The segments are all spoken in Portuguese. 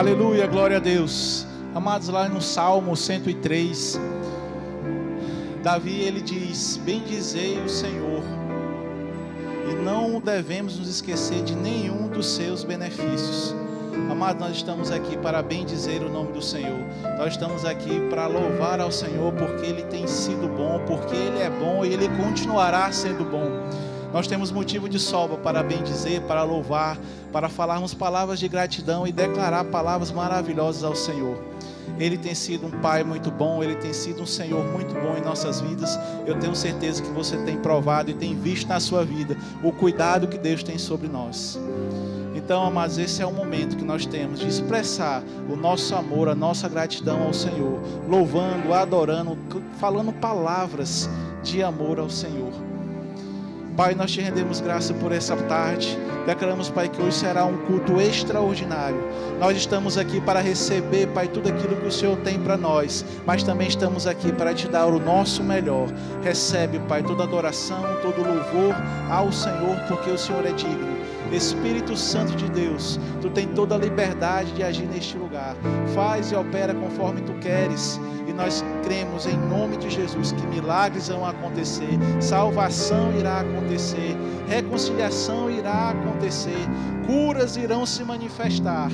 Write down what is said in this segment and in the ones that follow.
Aleluia, glória a Deus. Amados, lá no Salmo 103, Davi ele diz: bendizei o Senhor, e não devemos nos esquecer de nenhum dos seus benefícios. Amados, nós estamos aqui para bendizer o nome do Senhor. Nós estamos aqui para louvar ao Senhor, porque Ele tem sido bom, porque Ele é bom e Ele continuará sendo bom. Nós temos motivo de sobra para bendizer, para louvar, para falarmos palavras de gratidão e declarar palavras maravilhosas ao Senhor. Ele tem sido um Pai muito bom, Ele tem sido um Senhor muito bom em nossas vidas. Eu tenho certeza que você tem provado e tem visto na sua vida o cuidado que Deus tem sobre nós. Então, amados, esse é o momento que nós temos de expressar o nosso amor, a nossa gratidão ao Senhor, louvando, adorando, falando palavras de amor ao Senhor. Pai, nós te rendemos graça por essa tarde. Declaramos, Pai, que hoje será um culto extraordinário. Nós estamos aqui para receber, Pai, tudo aquilo que o Senhor tem para nós, mas também estamos aqui para te dar o nosso melhor. Recebe, Pai, toda adoração, todo louvor ao Senhor, porque o Senhor é digno. Espírito Santo de Deus, Tu tem toda a liberdade de agir neste lugar. Faz e opera conforme Tu queres. E nós cremos em nome de Jesus que milagres vão acontecer, salvação irá acontecer, reconciliação irá acontecer, curas irão se manifestar,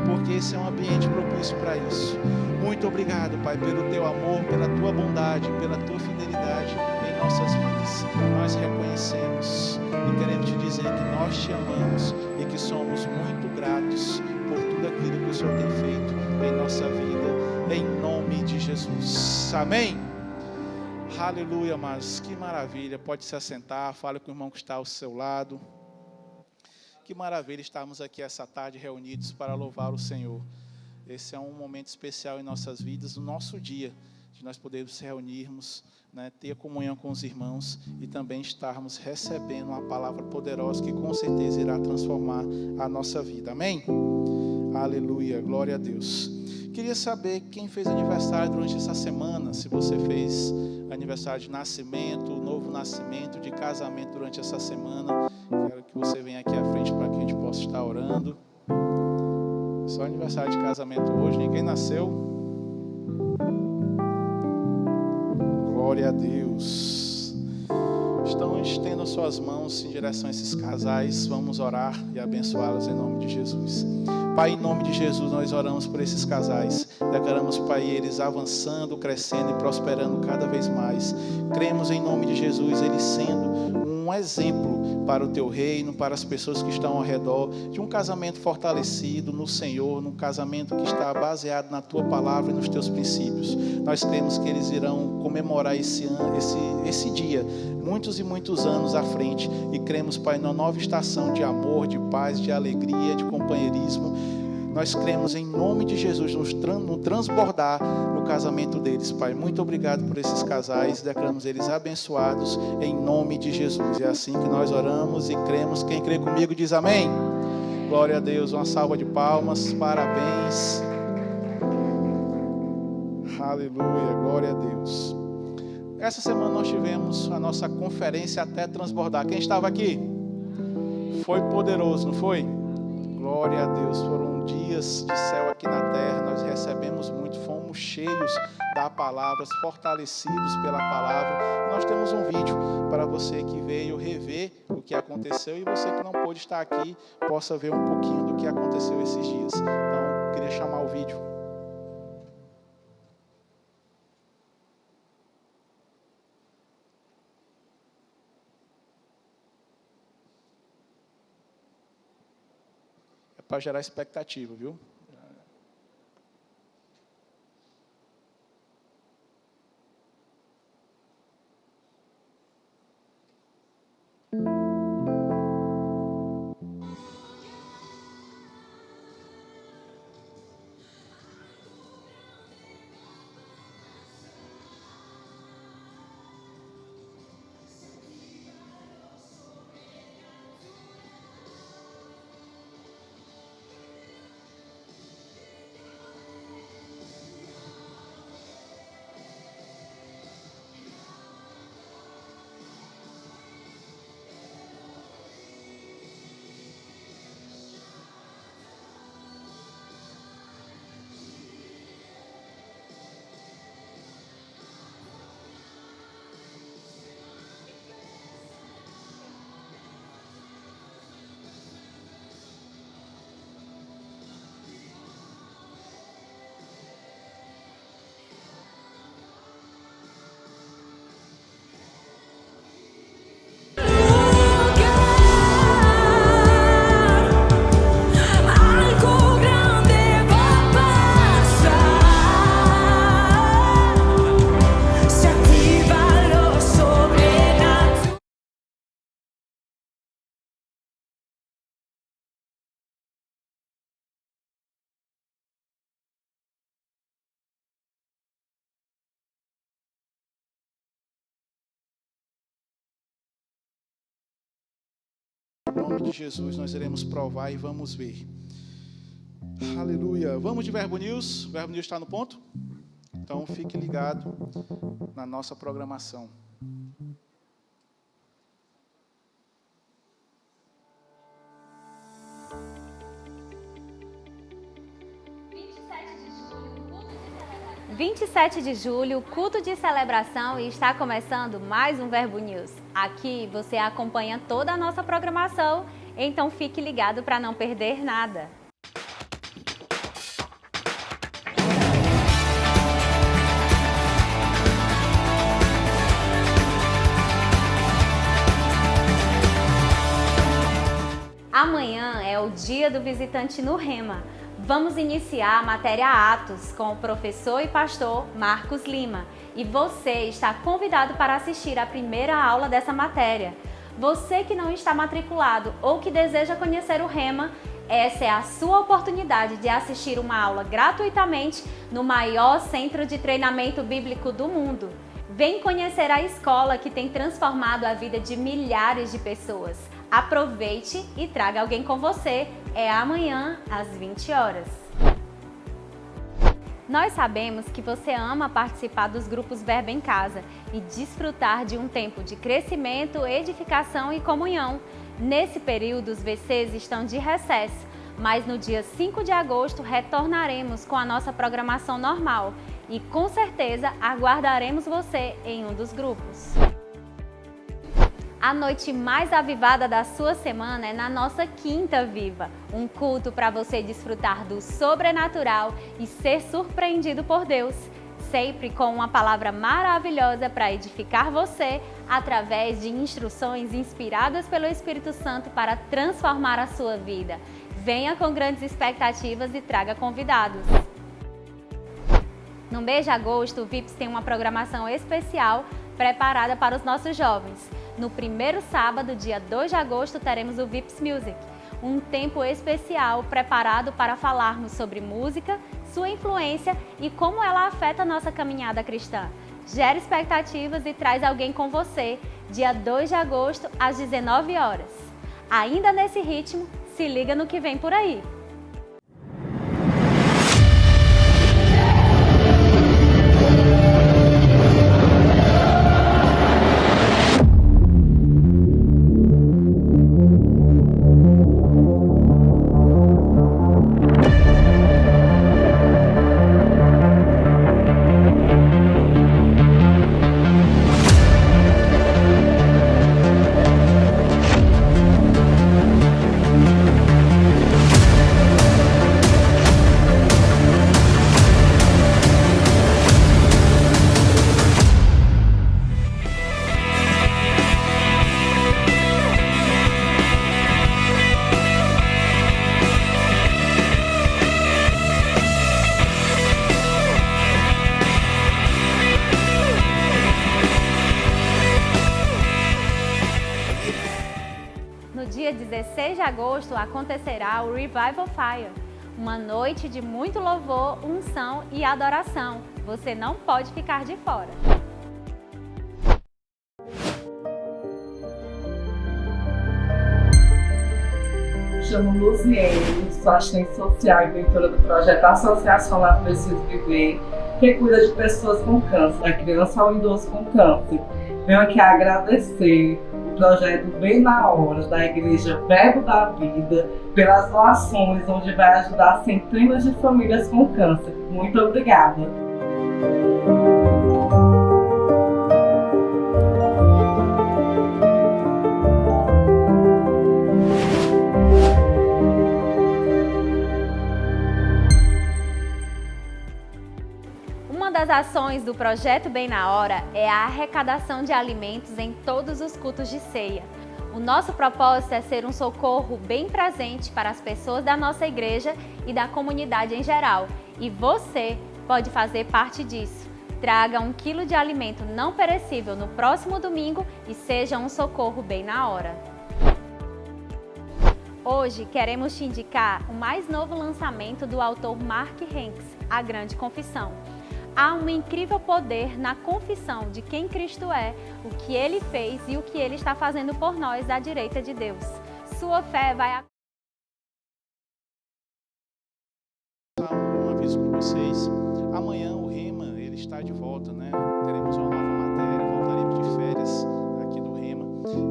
porque esse é um ambiente propício para isso. Muito obrigado, Pai, pelo Teu amor, pela Tua bondade, pela Tua fidelidade em nossas vidas. Nós reconhecemos e queremos Te dizer que nós Te amamos e que somos muito gratos por tudo aquilo que o Senhor tem feito em nossa vida, em nome de Jesus. Amém? Aleluia, mas que maravilha. Pode se assentar, fale com o irmão que está ao seu lado. Que maravilha estarmos aqui essa tarde reunidos para louvar o Senhor. Esse é um momento especial em nossas vidas, no nosso dia, de nós podermos reunirmos, né, ter comunhão com os irmãos e também estarmos recebendo uma palavra poderosa que com certeza irá transformar a nossa vida. Amém? Aleluia, glória a Deus. Queria saber quem fez aniversário durante essa semana, se você fez aniversário de nascimento, novo nascimento, de casamento durante essa semana. Quero que você venha aqui à frente para que a gente possa estar orando. Só aniversário de casamento hoje, ninguém nasceu. Glória a Deus. Estão estendendo suas mãos em direção a esses casais. Vamos orar e abençoá-los em nome de Jesus. Pai, em nome de Jesus, nós oramos por esses casais. Declaramos, Pai, eles avançando, crescendo e prosperando cada vez mais. Cremos em nome de Jesus, eles sendo um exemplo para o Teu reino, para as pessoas que estão ao redor, de um casamento fortalecido no Senhor, num casamento que está baseado na Tua palavra e nos Teus princípios. Nós cremos que eles irão comemorar esse dia, muitos e muitos anos à frente, e cremos, Pai, numa nova estação de amor, de paz, de alegria, de companheirismo. Nós cremos em nome de Jesus no transbordar no casamento deles, Pai. Muito obrigado por esses casais, declaramos eles abençoados em nome de Jesus. É assim que nós oramos e cremos. Quem crê comigo diz amém. Glória a Deus, uma salva de palmas, parabéns. Aleluia, glória a Deus. Essa semana nós tivemos a nossa conferência Até Transbordar. Quem estava aqui? Foi poderoso, não foi? Glória a Deus, foram dias de céu aqui na terra, nós recebemos muito, fomos cheios da palavra, fortalecidos pela palavra. Nós temos um vídeo para você que veio rever o que aconteceu e você que não pôde estar aqui, possa ver um pouquinho do que aconteceu esses dias. Então, queria chamar o vídeo. Para gerar expectativa, viu? nome de Jesus, nós iremos provar e vamos ver. Aleluia. Vamos de Verbo News. O Verbo News está no ponto? Então fique ligado na nossa programação. Dia 27 de julho, culto de celebração, e está começando mais um Verbo News. Aqui você acompanha toda a nossa programação, então fique ligado para não perder nada. Amanhã é o dia do visitante no Rema. Vamos iniciar a matéria Atos com o professor e pastor Marcos Lima. E você está convidado para assistir a primeira aula dessa matéria. Você que não está matriculado ou que deseja conhecer o Rema, essa é a sua oportunidade de assistir uma aula gratuitamente no maior centro de treinamento bíblico do mundo. Vem conhecer a escola que tem transformado a vida de milhares de pessoas. Aproveite e traga alguém com você. É amanhã, às 20 horas. Nós sabemos que você ama participar dos grupos Verbo em Casa e desfrutar de um tempo de crescimento, edificação e comunhão. Nesse período, os VCs estão de recesso, mas no dia 5 de agosto retornaremos com a nossa programação normal e com certeza aguardaremos você em um dos grupos. A noite mais avivada da sua semana é na nossa Quinta Viva, um culto para você desfrutar do sobrenatural e ser surpreendido por Deus, sempre com uma palavra maravilhosa para edificar você, através de instruções inspiradas pelo Espírito Santo para transformar a sua vida. Venha com grandes expectativas e traga convidados. No mês de agosto, o VIPS tem uma programação especial preparada para os nossos jovens. No primeiro sábado, dia 2 de agosto, teremos o VIPS Music, um tempo especial preparado para falarmos sobre música, sua influência e como ela afeta a nossa caminhada cristã. Gere expectativas e traz alguém com você, dia 2 de agosto, às 19 horas. Ainda nesse ritmo, se liga no que vem por aí. Dia 16 de agosto acontecerá o Revival Fire, uma noite de muito louvor, unção e adoração. Você não pode ficar de fora. Chamo Luziene, sou assistente social e mentora do projeto Associação Lá Preciso Viver, que cuida de pessoas com câncer, da criança ao idoso com câncer. Venho aqui agradecer o projeto Bem na Hora da Igreja Verbo da Vida pelas doações, onde vai ajudar centenas de famílias com câncer. Muito obrigada! Uma das ações do Projeto Bem na Hora é a arrecadação de alimentos em todos os cultos de ceia. O nosso propósito é ser um socorro bem presente para as pessoas da nossa igreja e da comunidade em geral. E você pode fazer parte disso. Traga 1 quilo de alimento não perecível no próximo domingo e seja um socorro bem na hora. Hoje queremos te indicar o mais novo lançamento do autor Mark Hanks, A Grande Confissão. Há um incrível poder na confissão de quem Cristo é, o que Ele fez e o que Ele está fazendo por nós à direita de Deus. sua fé vai Um aviso com vocês. Amanhã o Rema, ele está de volta, né? Teremos uma nova matéria, voltaremos de férias aqui do Rema.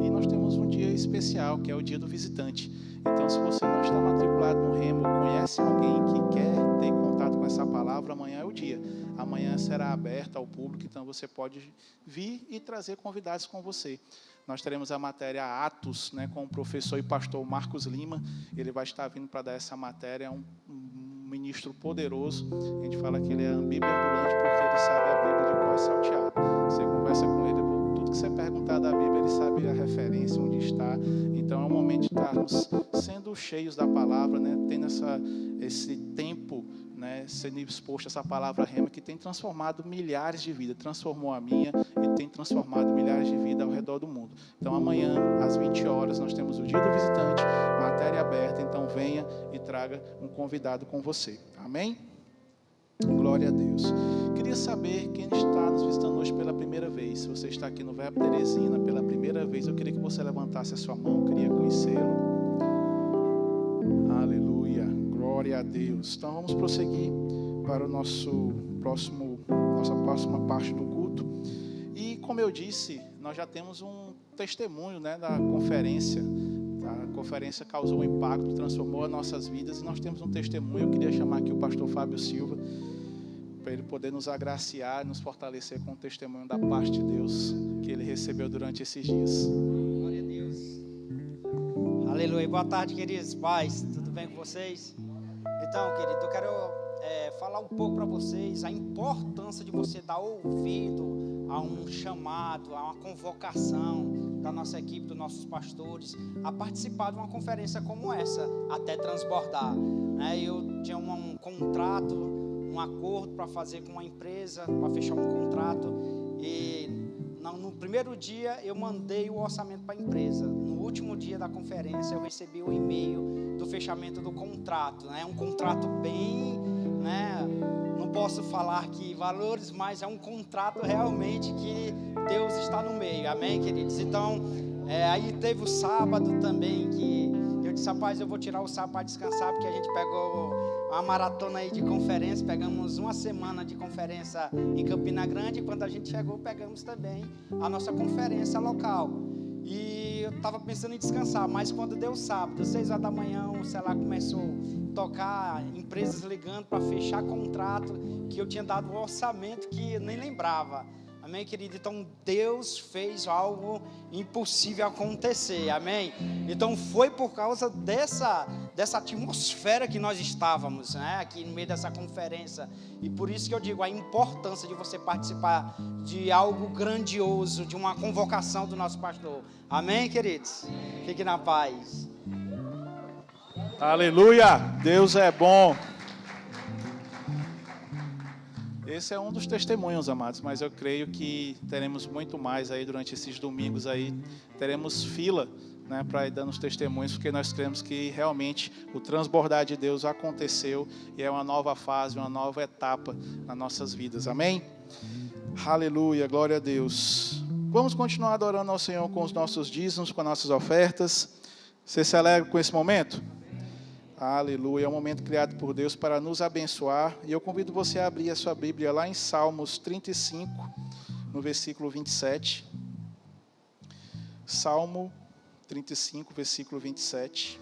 E nós temos um dia especial, que é o dia do visitante. Então, se você não está matriculado no Rema, ou conhece alguém que quer ter contato com essa palavra, amanhã é o dia. Amanhã será aberta ao público, então você pode vir e trazer convidados com você. Nós teremos a matéria Atos, né, com o professor e pastor Marcos Lima. Ele vai estar vindo para dar essa matéria, é um ministro poderoso. A gente fala que ele é a Bíblia ambulante porque ele sabe a Bíblia de cor e salteado. Você conversa com ele, tudo que você perguntar da Bíblia, ele sabe a referência, onde está. Então é um momento de estarmos sendo cheios da palavra, né, tendo esse tempo, né, sendo exposto a essa palavra rema que tem transformado milhares de vidas, transformou a minha e tem transformado milhares de vidas ao redor do mundo. Então amanhã, às 20 horas, nós temos o Dia do Visitante, matéria aberta, então venha e traga um convidado com você. Amém? Glória a Deus. Queria saber quem está nos visitando hoje pela primeira vez. Se você está aqui no Verbo Teresina pela primeira vez, eu queria que você levantasse a sua mão, eu queria conhecê-lo. Aleluia. Glória a Deus. Então vamos prosseguir para o nossa próxima parte do culto. E como eu disse, nós já temos um testemunho, né, da conferência. A conferência causou um impacto, transformou as nossas vidas e nós temos um testemunho. Eu queria chamar aqui o pastor Fábio Silva para ele poder nos agraciar, nos fortalecer com o testemunho da parte de Deus que ele recebeu durante esses dias. Glória a Deus. Aleluia. Boa tarde, queridos pais. Tudo bem com vocês? Então, querido, eu quero falar um pouco para vocês a importância de você dar ouvido a um chamado, a uma convocação da nossa equipe, dos nossos pastores, a participar de uma conferência como essa, até transbordar. Eu tinha um contrato, um acordo para fazer com uma empresa, para fechar um contrato, e no primeiro dia eu mandei o orçamento para a empresa. No último dia da conferência eu recebi o e-mail do fechamento do contrato. É um contrato bem, não posso falar que valores, mas é um contrato realmente que Deus está no meio, amém, queridos? Então, aí teve o sábado também, que eu disse, rapaz, eu vou tirar o sábado para descansar, porque a gente pegou uma maratona aí de conferência, pegamos uma semana de conferência em Campina Grande, e quando a gente chegou, pegamos também a nossa conferência local. E eu estava pensando em descansar, mas quando deu sábado, 6 horas da manhã, o celular começou a tocar, empresas ligando para fechar contrato, que eu tinha dado um orçamento que eu nem lembrava. Amém, querido? Então, Deus fez algo impossível acontecer, amém? Então, foi por causa dessa atmosfera que nós estávamos, aqui no meio dessa conferência. E por isso que eu digo a importância de você participar de algo grandioso, de uma convocação do nosso pastor. Amém, queridos? Fique na paz. Aleluia! Deus é bom. Esse é um dos testemunhos, amados, mas eu creio que teremos muito mais aí durante esses domingos aí. Teremos fila, para ir dando os testemunhos, porque nós cremos que realmente o transbordar de Deus aconteceu e é uma nova fase, uma nova etapa nas nossas vidas. Amém? Aleluia, glória a Deus. Vamos continuar adorando ao Senhor com os nossos dízimos, com as nossas ofertas. Você se alegra com esse momento? Aleluia, é um momento criado por Deus para nos abençoar. E eu convido você a abrir a sua Bíblia lá em Salmos 35, no versículo 27. Salmo 35, versículo 27.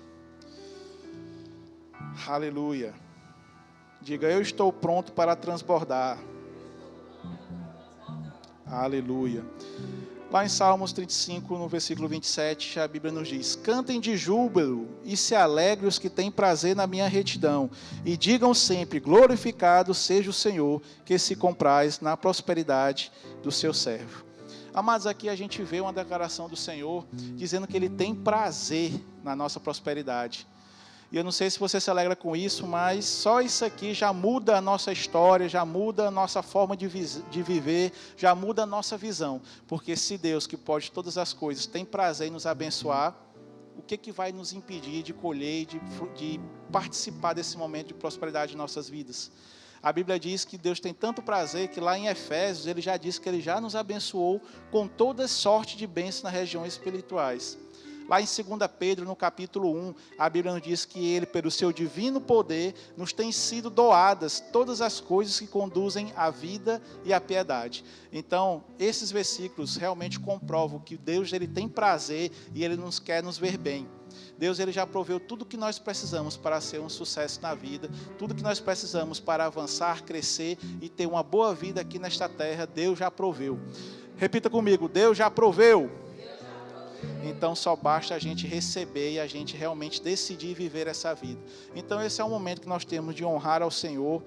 Aleluia. Diga, eu estou pronto para transbordar. Aleluia. Lá em Salmos 35, no versículo 27, a Bíblia nos diz: cantem de júbilo e se alegrem os que têm prazer na minha retidão, e digam sempre, glorificado seja o Senhor, que se compraz na prosperidade do seu servo. Amados, aqui a gente vê uma declaração do Senhor, dizendo que Ele tem prazer na nossa prosperidade. E eu não sei se você se alegra com isso, mas só isso aqui já muda a nossa história, já muda a nossa forma de viver, já muda a nossa visão. Porque se Deus, que pode todas as coisas, tem prazer em nos abençoar, o que vai nos impedir de colher e de participar desse momento de prosperidade em nossas vidas? A Bíblia diz que Deus tem tanto prazer que lá em Efésios Ele já disse que Ele já nos abençoou com toda sorte de bênçãos nas regiões espirituais. Lá em 2 Pedro, no capítulo 1, a Bíblia nos diz que Ele, pelo seu divino poder, nos tem sido doadas todas as coisas que conduzem à vida e à piedade. Então, esses versículos realmente comprovam que Deus ele tem prazer e Ele nos quer nos ver bem. Deus ele já proveu tudo o que nós precisamos para ser um sucesso na vida, tudo que nós precisamos para avançar, crescer e ter uma boa vida aqui nesta terra, Deus já proveu. Repita comigo, Deus já proveu. Então só basta a gente receber e a gente realmente decidir viver essa vida. Então esse é o momento que nós temos de honrar ao Senhor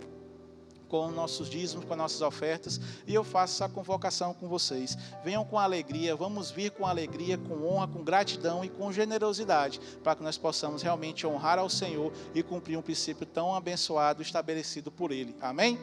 com nossos dízimos, com as nossas ofertas, e eu faço essa convocação com vocês. Venham com alegria, vamos vir com alegria, com honra, com gratidão e com generosidade, para que nós possamos realmente honrar ao Senhor e cumprir um princípio tão abençoado estabelecido por Ele. Amém?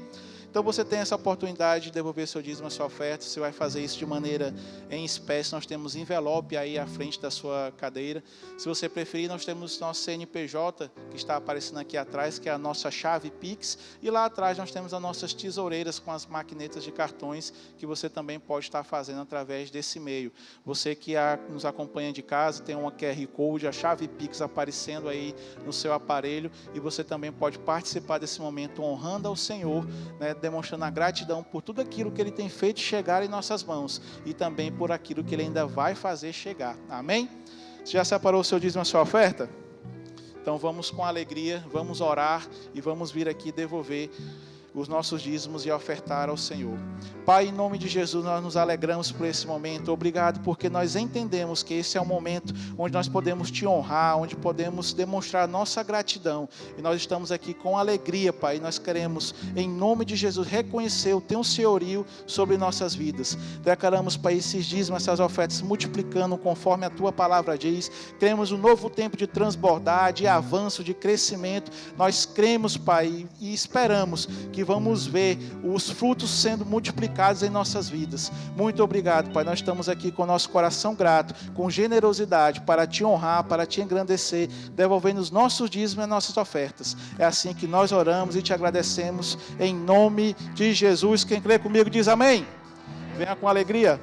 Então você tem essa oportunidade de devolver seu dízimo, a sua oferta. Você vai fazer isso de maneira em espécie. Nós temos envelope aí à frente da sua cadeira. Se você preferir, nós temos nosso CNPJ, que está aparecendo aqui atrás, que é a nossa chave Pix. E lá atrás nós temos as nossas tesoureiras com as maquinetas de cartões, que você também pode estar fazendo através desse meio. Você que nos acompanha de casa, tem uma QR Code, a chave Pix aparecendo aí no seu aparelho. E você também pode participar desse momento honrando ao Senhor, né, demonstrando a gratidão por tudo aquilo que Ele tem feito chegar em nossas mãos e também por aquilo que Ele ainda vai fazer chegar. Amém? Você já separou o seu dízimo, a sua oferta? Então vamos com alegria, vamos orar e vamos vir aqui devolver os nossos dízimos e ofertar ao Senhor. Pai, em nome de Jesus, nós nos alegramos por esse momento. Obrigado, porque nós entendemos que esse é o momento onde nós podemos te honrar, onde podemos demonstrar nossa gratidão. E nós estamos aqui com alegria, Pai. E nós queremos, em nome de Jesus, reconhecer o teu senhorio sobre nossas vidas. Declaramos, Pai, esses dízimos, essas ofertas multiplicando conforme a tua palavra diz. Queremos um novo tempo de transbordar, de avanço, de crescimento. Nós cremos, Pai, e esperamos que vamos ver os frutos sendo multiplicados em nossas vidas. Muito obrigado, Pai. Nós estamos aqui com o nosso coração grato, com generosidade, para te honrar, para te engrandecer, devolvendo os nossos dízimos e nossas ofertas. É assim que nós oramos e te agradecemos, em nome de Jesus. Quem crê comigo diz amém. Venha com alegria.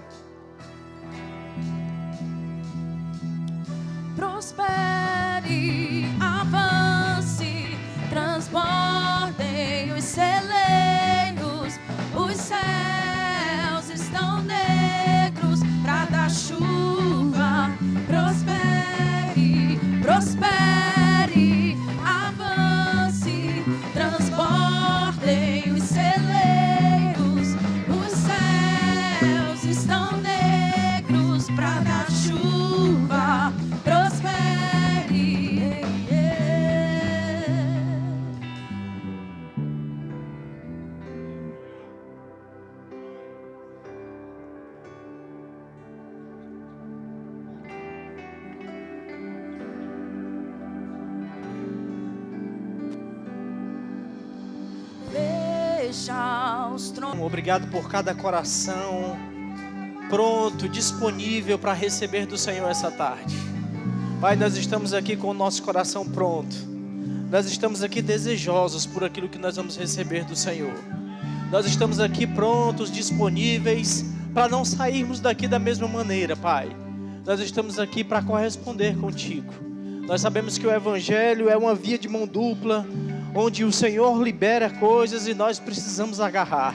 Prospere, avance, transbordem os celeiros, os céus estão negros para dar chuva. Prospere, prospere, avance, transbordem os celeiros, os céus estão negros para dar chuva. Obrigado por cada coração pronto, disponível para receber do Senhor essa tarde. Pai, nós estamos aqui com o nosso coração pronto. Nós estamos aqui desejosos por aquilo que nós vamos receber do Senhor. Nós estamos aqui prontos, disponíveis para não sairmos daqui da mesma maneira, Pai. Nós estamos aqui para corresponder contigo. Nós sabemos que o Evangelho é uma via de mão dupla, onde o Senhor libera coisas e nós precisamos agarrar.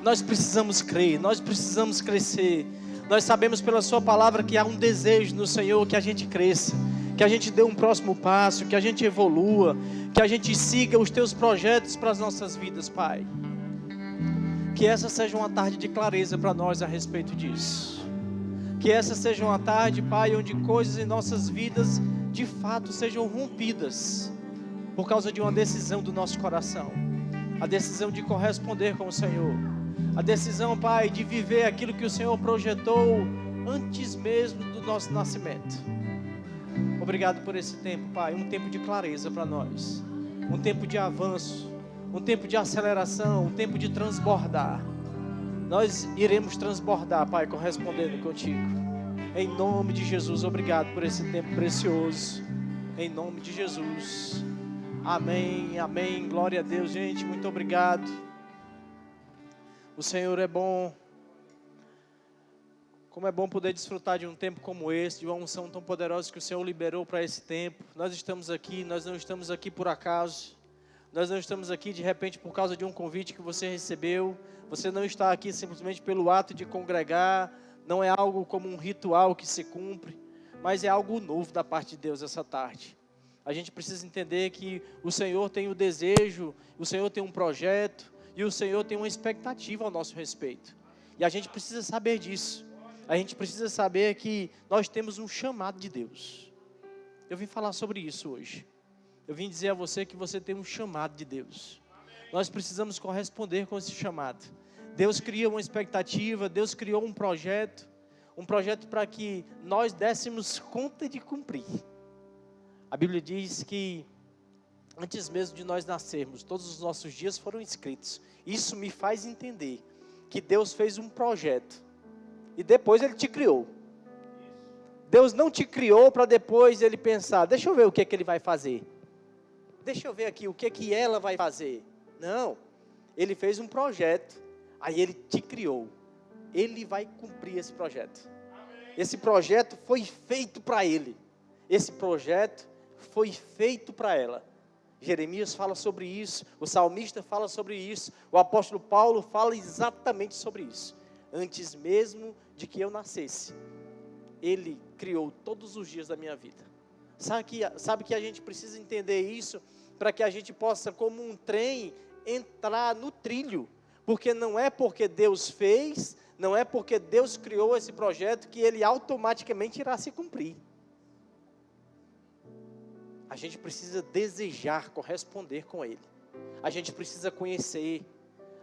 Nós precisamos crer, nós precisamos crescer. Nós sabemos pela sua palavra que há um desejo no Senhor que a gente cresça, que a gente dê um próximo passo, que a gente evolua, que a gente siga os teus projetos para as nossas vidas, Pai. Que essa seja uma tarde de clareza para nós a respeito disso. Que essa seja uma tarde, Pai, onde coisas em nossas vidas de fato sejam rompidas por causa de uma decisão do nosso coração. A decisão de corresponder com o Senhor. A decisão, Pai, de viver aquilo que o Senhor projetou antes mesmo do nosso nascimento. Obrigado por esse tempo, Pai. Um tempo de clareza para nós. Um tempo de avanço. Um tempo de aceleração. Um tempo de transbordar. Nós iremos transbordar, Pai, correspondendo contigo. Em nome de Jesus, obrigado por esse tempo precioso. Em nome de Jesus. Amém, amém. Glória a Deus, gente. Muito obrigado. O Senhor é bom. Como é bom poder desfrutar de um tempo como esse, de uma unção tão poderosa que o Senhor liberou para esse tempo. Nós estamos aqui, nós não estamos aqui por acaso. Nós não estamos aqui de repente por causa de um convite que você recebeu. Você não está aqui simplesmente pelo ato de congregar. Não é algo como um ritual que se cumpre, mas é algo novo da parte de Deus essa tarde. A gente precisa entender que o Senhor tem o desejo, o Senhor tem um projeto e o Senhor tem uma expectativa ao nosso respeito. E a gente precisa saber disso. A gente precisa saber que nós temos um chamado de Deus. Eu vim falar sobre isso hoje. Eu vim dizer a você que você tem um chamado de Deus. Nós precisamos corresponder com esse chamado. Deus cria uma expectativa, Deus criou um projeto para que nós dessemos conta de cumprir. A Bíblia diz que antes mesmo de nós nascermos, todos os nossos dias foram escritos. Isso me faz entender que Deus fez um projeto e depois Ele te criou. Deus não te criou para depois Ele pensar, deixa eu ver o que Ele vai fazer. Deixa eu ver aqui o que ela vai fazer. Não, Ele fez um projeto, aí Ele te criou. Ele vai cumprir esse projeto. Esse projeto foi feito para Ele. Esse projeto foi feito para ela. Jeremias fala sobre isso, o salmista fala sobre isso, o apóstolo Paulo fala exatamente sobre isso. Antes mesmo de que eu nascesse, Ele criou todos os dias da minha vida. Sabe que a gente precisa entender isso para que a gente possa, como um trem, entrar no trilho. Porque não é porque Deus fez, não é porque Deus criou esse projeto que ele automaticamente irá se cumprir. A gente precisa desejar corresponder com Ele. A gente precisa conhecer.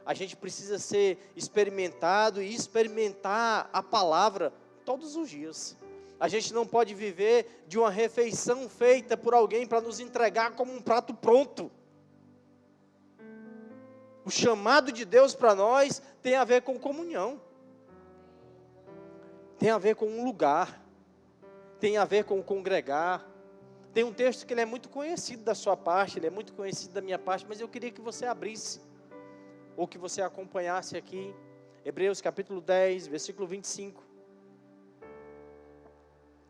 A gente precisa ser experimentado e experimentar a palavra todos os dias. A gente não pode viver de uma refeição feita por alguém para nos entregar como um prato pronto. O chamado de Deus para nós tem a ver com comunhão. Tem a ver com um lugar. Tem a ver com congregar. Tem um texto que ele é muito conhecido da sua parte, ele é muito conhecido da minha parte, mas eu queria que você abrisse, ou que você acompanhasse aqui, Hebreus capítulo 10, versículo 25.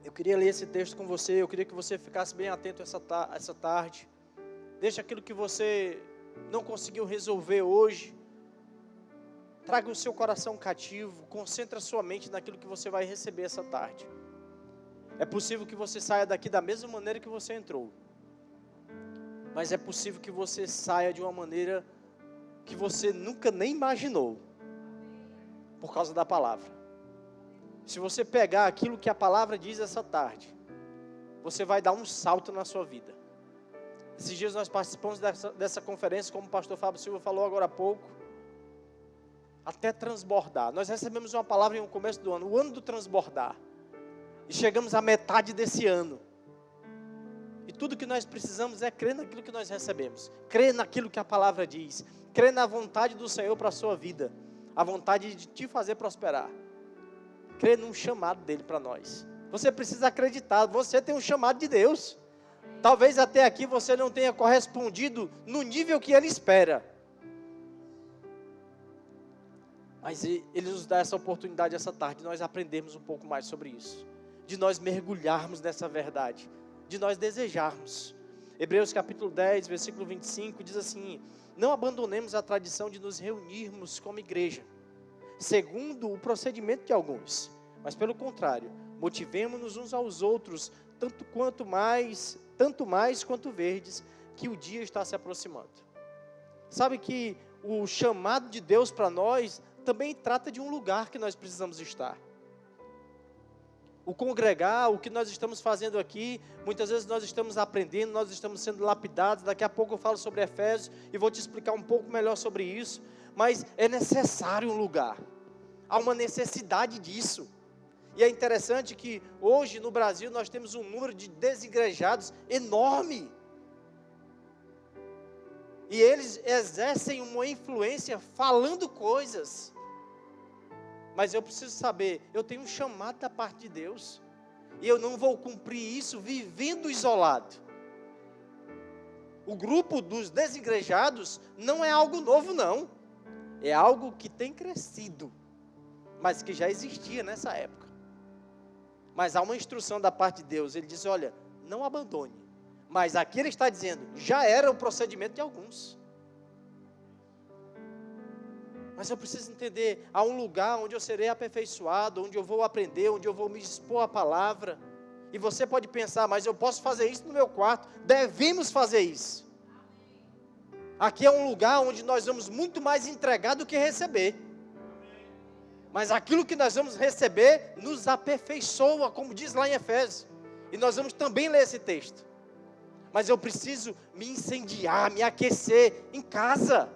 Eu queria ler esse texto com você, eu queria que você ficasse bem atento essa tarde. Deixa aquilo que você não conseguiu resolver hoje, traga o seu coração cativo, concentre a sua mente naquilo que você vai receber essa tarde. É possível que você saia daqui da mesma maneira que você entrou. Mas é possível que você saia de uma maneira que você nunca nem imaginou. Por causa da palavra. Se você pegar aquilo que a palavra diz essa tarde, você vai dar um salto na sua vida. Esses dias nós participamos dessa conferência, como o pastor Fábio Silva falou agora há pouco. Até transbordar. Nós recebemos uma palavra no começo do ano, o ano do transbordar. E chegamos à metade desse ano. E tudo que nós precisamos é crer naquilo que nós recebemos. Crer naquilo que a palavra diz. Crer na vontade do Senhor para a sua vida. A vontade de te fazer prosperar. Crer num chamado dele para nós. Você precisa acreditar. Você tem um chamado de Deus. Talvez até aqui você não tenha correspondido no nível que ele espera. Mas ele nos dá essa oportunidade essa tarde de nós aprendermos um pouco mais sobre isso. De nós mergulharmos nessa verdade, de nós desejarmos. Hebreus capítulo 10, versículo 25, diz assim: não abandonemos a tradição de nos reunirmos como igreja, segundo o procedimento de alguns, mas pelo contrário, motivemo-nos uns aos outros, tanto mais quanto verdes, que o dia está se aproximando. Sabe que o chamado de Deus para nós também trata de um lugar que nós precisamos estar. O congregar, o que nós estamos fazendo aqui, muitas vezes nós estamos aprendendo, nós estamos sendo lapidados. Daqui a pouco eu falo sobre Efésios e vou te explicar um pouco melhor sobre isso. Mas é necessário um lugar, há uma necessidade disso. E é interessante que hoje no Brasil nós temos um número de desigrejados enorme. E eles exercem uma influência falando coisas. Mas eu preciso saber, eu tenho um chamado da parte de Deus. E eu não vou cumprir isso vivendo isolado. O grupo dos desigrejados não é algo novo, não. É algo que tem crescido, mas que já existia nessa época. Mas há uma instrução da parte de Deus. Ele diz, olha, não abandone. Mas aqui ele está dizendo, já era o procedimento de alguns. Mas eu preciso entender, há um lugar onde eu serei aperfeiçoado, onde eu vou aprender, onde eu vou me expor à palavra. E você pode pensar, mas eu posso fazer isso no meu quarto. Devemos fazer isso. Aqui é um lugar onde nós vamos muito mais entregar do que receber. Mas aquilo que nós vamos receber nos aperfeiçoa, como diz lá em Efésios. E nós vamos também ler esse texto. Mas eu preciso me incendiar, me aquecer em casa.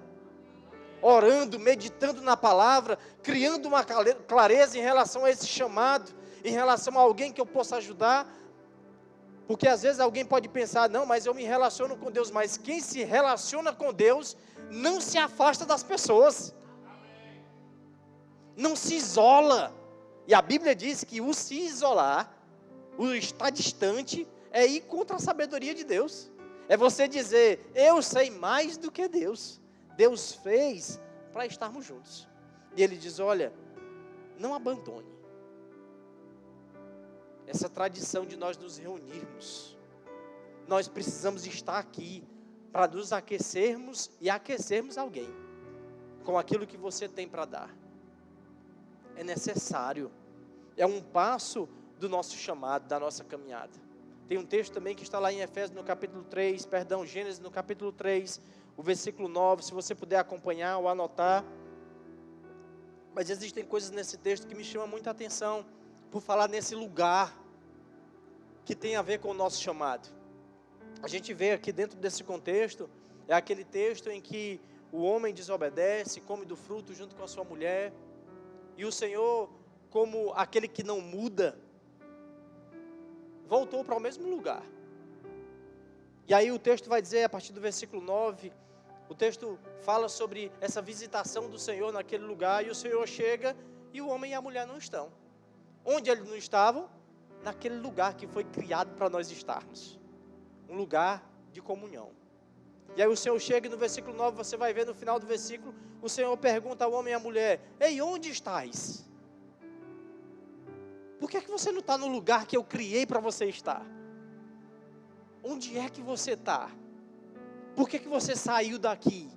Orando, meditando na palavra, criando uma clareza em relação a esse chamado, em relação a alguém que eu possa ajudar. Porque às vezes alguém pode pensar, não, mas eu me relaciono com Deus. Mas quem se relaciona com Deus não se afasta das pessoas. Não se isola. E a Bíblia diz que o se isolar, o estar distante, é ir contra a sabedoria de Deus. É você dizer, eu sei mais do que Deus. Deus fez para estarmos juntos. E Ele diz, olha, não abandone essa tradição de nós nos reunirmos. Nós precisamos estar aqui para nos aquecermos e aquecermos alguém com aquilo que você tem para dar. É necessário. É um passo do nosso chamado, da nossa caminhada. Tem um texto também que está lá em Efésios no capítulo 3, Gênesis no capítulo 3, o versículo 9, se você puder acompanhar ou anotar. Mas existem coisas nesse texto que me chamam muita atenção, por falar nesse lugar, que tem a ver com o nosso chamado. A gente vê aqui dentro desse contexto, é aquele texto em que o homem desobedece, come do fruto junto com a sua mulher, e o Senhor, como aquele que não muda, voltou para o mesmo lugar. E aí o texto vai dizer, a partir do versículo 9, o texto fala sobre essa visitação do Senhor naquele lugar, e o Senhor chega, e o homem e a mulher não estão. Onde eles não estavam? Naquele lugar que foi criado para nós estarmos. Um lugar de comunhão. E aí o Senhor chega e no versículo 9, você vai ver no final do versículo, o Senhor pergunta ao homem e à mulher, ei, onde estás? Por que você não está no lugar que eu criei para você estar? Onde é que você está? Por que você saiu daqui?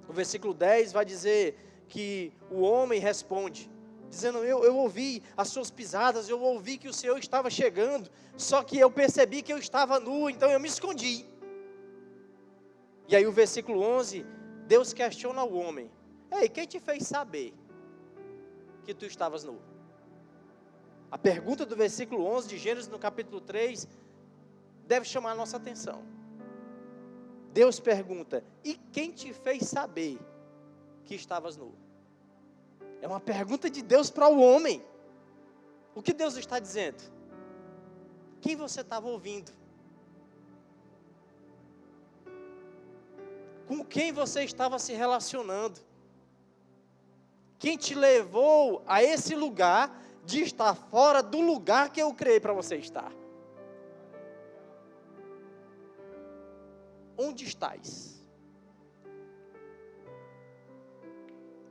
O versículo 10 vai dizer que o homem responde, dizendo, eu ouvi as suas pisadas, eu ouvi que o Senhor estava chegando, só que eu percebi que eu estava nu, então eu me escondi. E aí o versículo 11, Deus questiona o homem, ei, quem te fez saber que tu estavas nu? A pergunta do versículo 11 de Gênesis no capítulo 3, deve chamar a nossa atenção. Deus pergunta, e quem te fez saber que estavas nu? É uma pergunta de Deus para o homem. O que Deus está dizendo? Quem você estava ouvindo? Com quem você estava se relacionando? Quem te levou a esse lugar de estar fora do lugar que eu criei para você estar? Onde estás?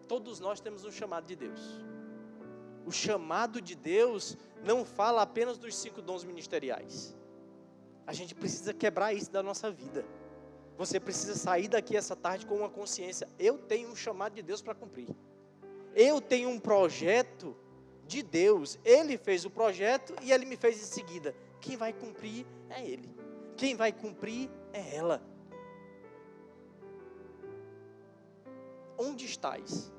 Todos nós temos um chamado de Deus. O chamado de Deus não fala apenas dos 5 dons ministeriais. A gente precisa quebrar isso da nossa vida. Você precisa sair daqui essa tarde com uma consciência. Eu tenho um chamado de Deus para cumprir. Eu tenho um projeto de Deus. Ele fez o projeto e Ele me fez em seguida. Quem vai cumprir é Ele. Quem vai cumprir é ela. Onde estás?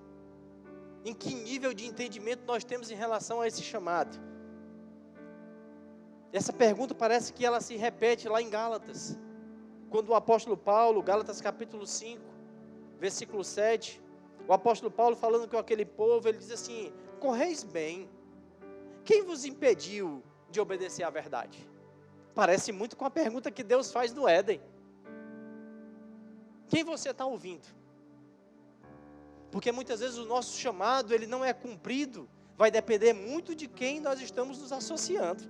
Em que nível de entendimento nós temos em relação a esse chamado? Essa pergunta parece que ela se repete lá em Gálatas. Quando o apóstolo Paulo, Gálatas capítulo 5, versículo 7, o apóstolo Paulo falando com aquele povo, ele diz assim, correis bem, quem vos impediu de obedecer à verdade? Parece muito com a pergunta que Deus faz no Éden. Quem você está ouvindo? Porque muitas vezes o nosso chamado, ele não é cumprido, vai depender muito de quem nós estamos nos associando.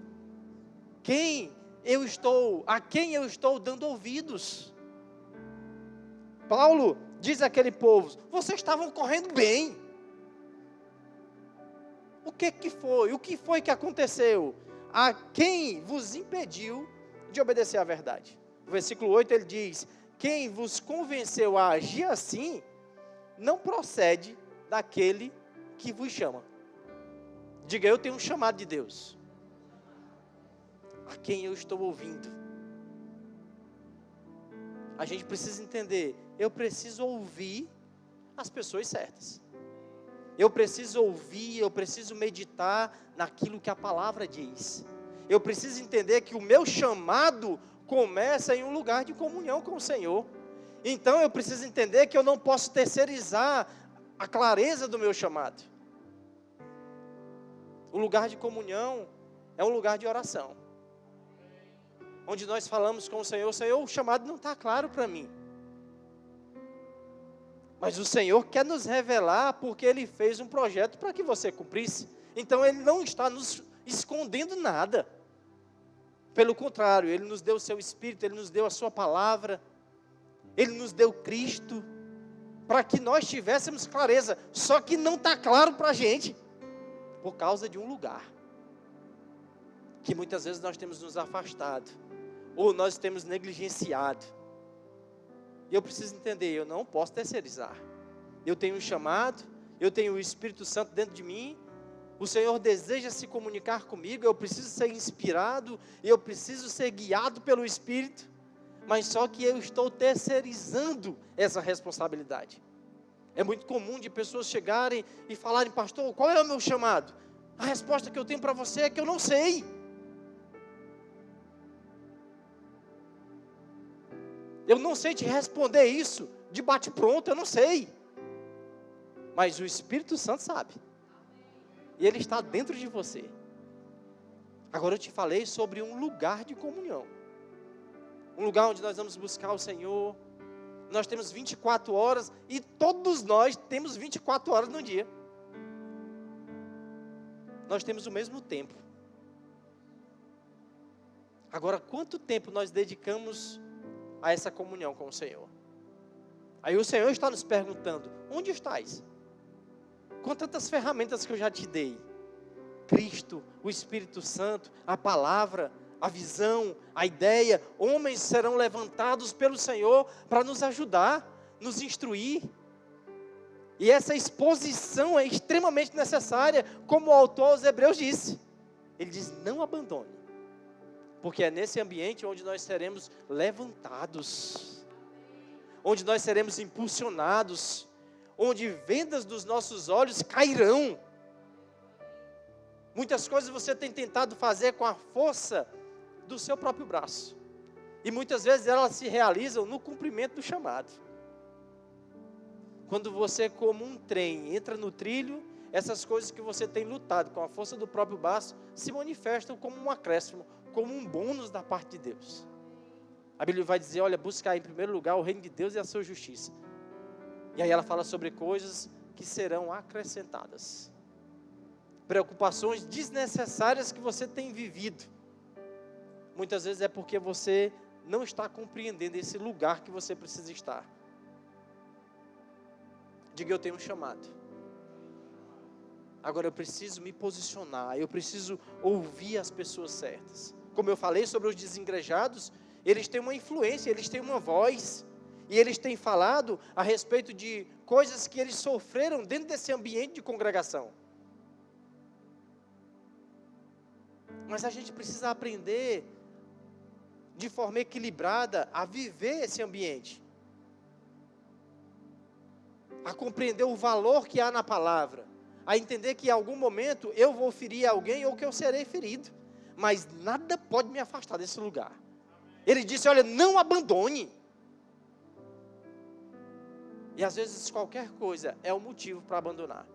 A quem eu estou dando ouvidos. Paulo diz àquele povo, vocês estavam correndo bem. que foi? O que foi que aconteceu? A quem vos impediu de obedecer à verdade? No versículo 8 ele diz: quem vos convenceu a agir assim, não procede daquele que vos chama. Diga, eu tenho um chamado de Deus. A quem eu estou ouvindo? A gente precisa entender, eu preciso ouvir as pessoas certas. Eu preciso ouvir, eu preciso meditar naquilo que a palavra diz. Eu preciso entender que o meu chamado começa em um lugar de comunhão com o Senhor. Então eu preciso entender que eu não posso terceirizar a clareza do meu chamado. O lugar de comunhão é um lugar de oração, onde nós falamos com o Senhor: Senhor, o chamado não está claro para mim. Mas o Senhor quer nos revelar porque Ele fez um projeto para que você cumprisse. Então Ele não está nos escondendo nada. Pelo contrário, Ele nos deu o seu Espírito, Ele nos deu a sua palavra, Ele nos deu Cristo, para que nós tivéssemos clareza. Só que não está claro para a gente, por causa de um lugar, que muitas vezes nós temos nos afastado, ou nós temos negligenciado. E eu preciso entender, eu não posso terceirizar. Eu tenho um chamado, eu tenho o Espírito Santo dentro de mim, o Senhor deseja se comunicar comigo, eu preciso ser inspirado, eu preciso ser guiado pelo Espírito, mas só que eu estou terceirizando essa responsabilidade. É muito comum de pessoas chegarem e falarem: pastor, qual é o meu chamado? A resposta que eu tenho para você é que eu não sei. Eu não sei te responder isso de bate-pronto, eu não sei. Mas o Espírito Santo sabe. E Ele está dentro de você. Agora eu te falei sobre um lugar de comunhão. Um lugar onde nós vamos buscar o Senhor. Nós temos 24 horas e todos nós temos 24 horas no dia. Nós temos o mesmo tempo. Agora, quanto tempo nós dedicamos a essa comunhão com o Senhor? Aí o Senhor está nos perguntando: onde estás? Com tantas ferramentas que eu já te dei, Cristo, o Espírito Santo, a palavra, a visão, a ideia, homens serão levantados pelo Senhor para nos ajudar, nos instruir. E essa exposição é extremamente necessária, como o autor aos Hebreus disse. Ele diz: não abandone, porque é nesse ambiente onde nós seremos levantados, onde nós seremos impulsionados, onde vendas dos nossos olhos cairão. Muitas coisas você tem tentado fazer com a força do seu próprio braço, e muitas vezes elas se realizam no cumprimento do chamado. Quando você, como um trem, entra no trilho, essas coisas que você tem lutado com a força do próprio braço se manifestam como um acréscimo, como um bônus da parte de Deus. A Bíblia vai dizer: olha, busca em primeiro lugar o reino de Deus e a sua justiça. E aí ela fala sobre coisas que serão acrescentadas. Preocupações desnecessárias que você tem vivido. Muitas vezes é porque você não está compreendendo esse lugar que você precisa estar. Diga: eu tenho um chamado. Agora eu preciso me posicionar, eu preciso ouvir as pessoas certas. Como eu falei sobre os desigrejados, eles têm uma influência, eles têm uma voz. E eles têm falado a respeito de coisas que eles sofreram dentro desse ambiente de congregação. Mas a gente precisa aprender de forma equilibrada a viver esse ambiente, a compreender o valor que há na palavra, a entender que em algum momento eu vou ferir alguém ou que eu serei ferido, mas nada pode me afastar desse lugar. Ele disse: olha, não abandone. E às vezes qualquer coisa é um motivo para abandonar.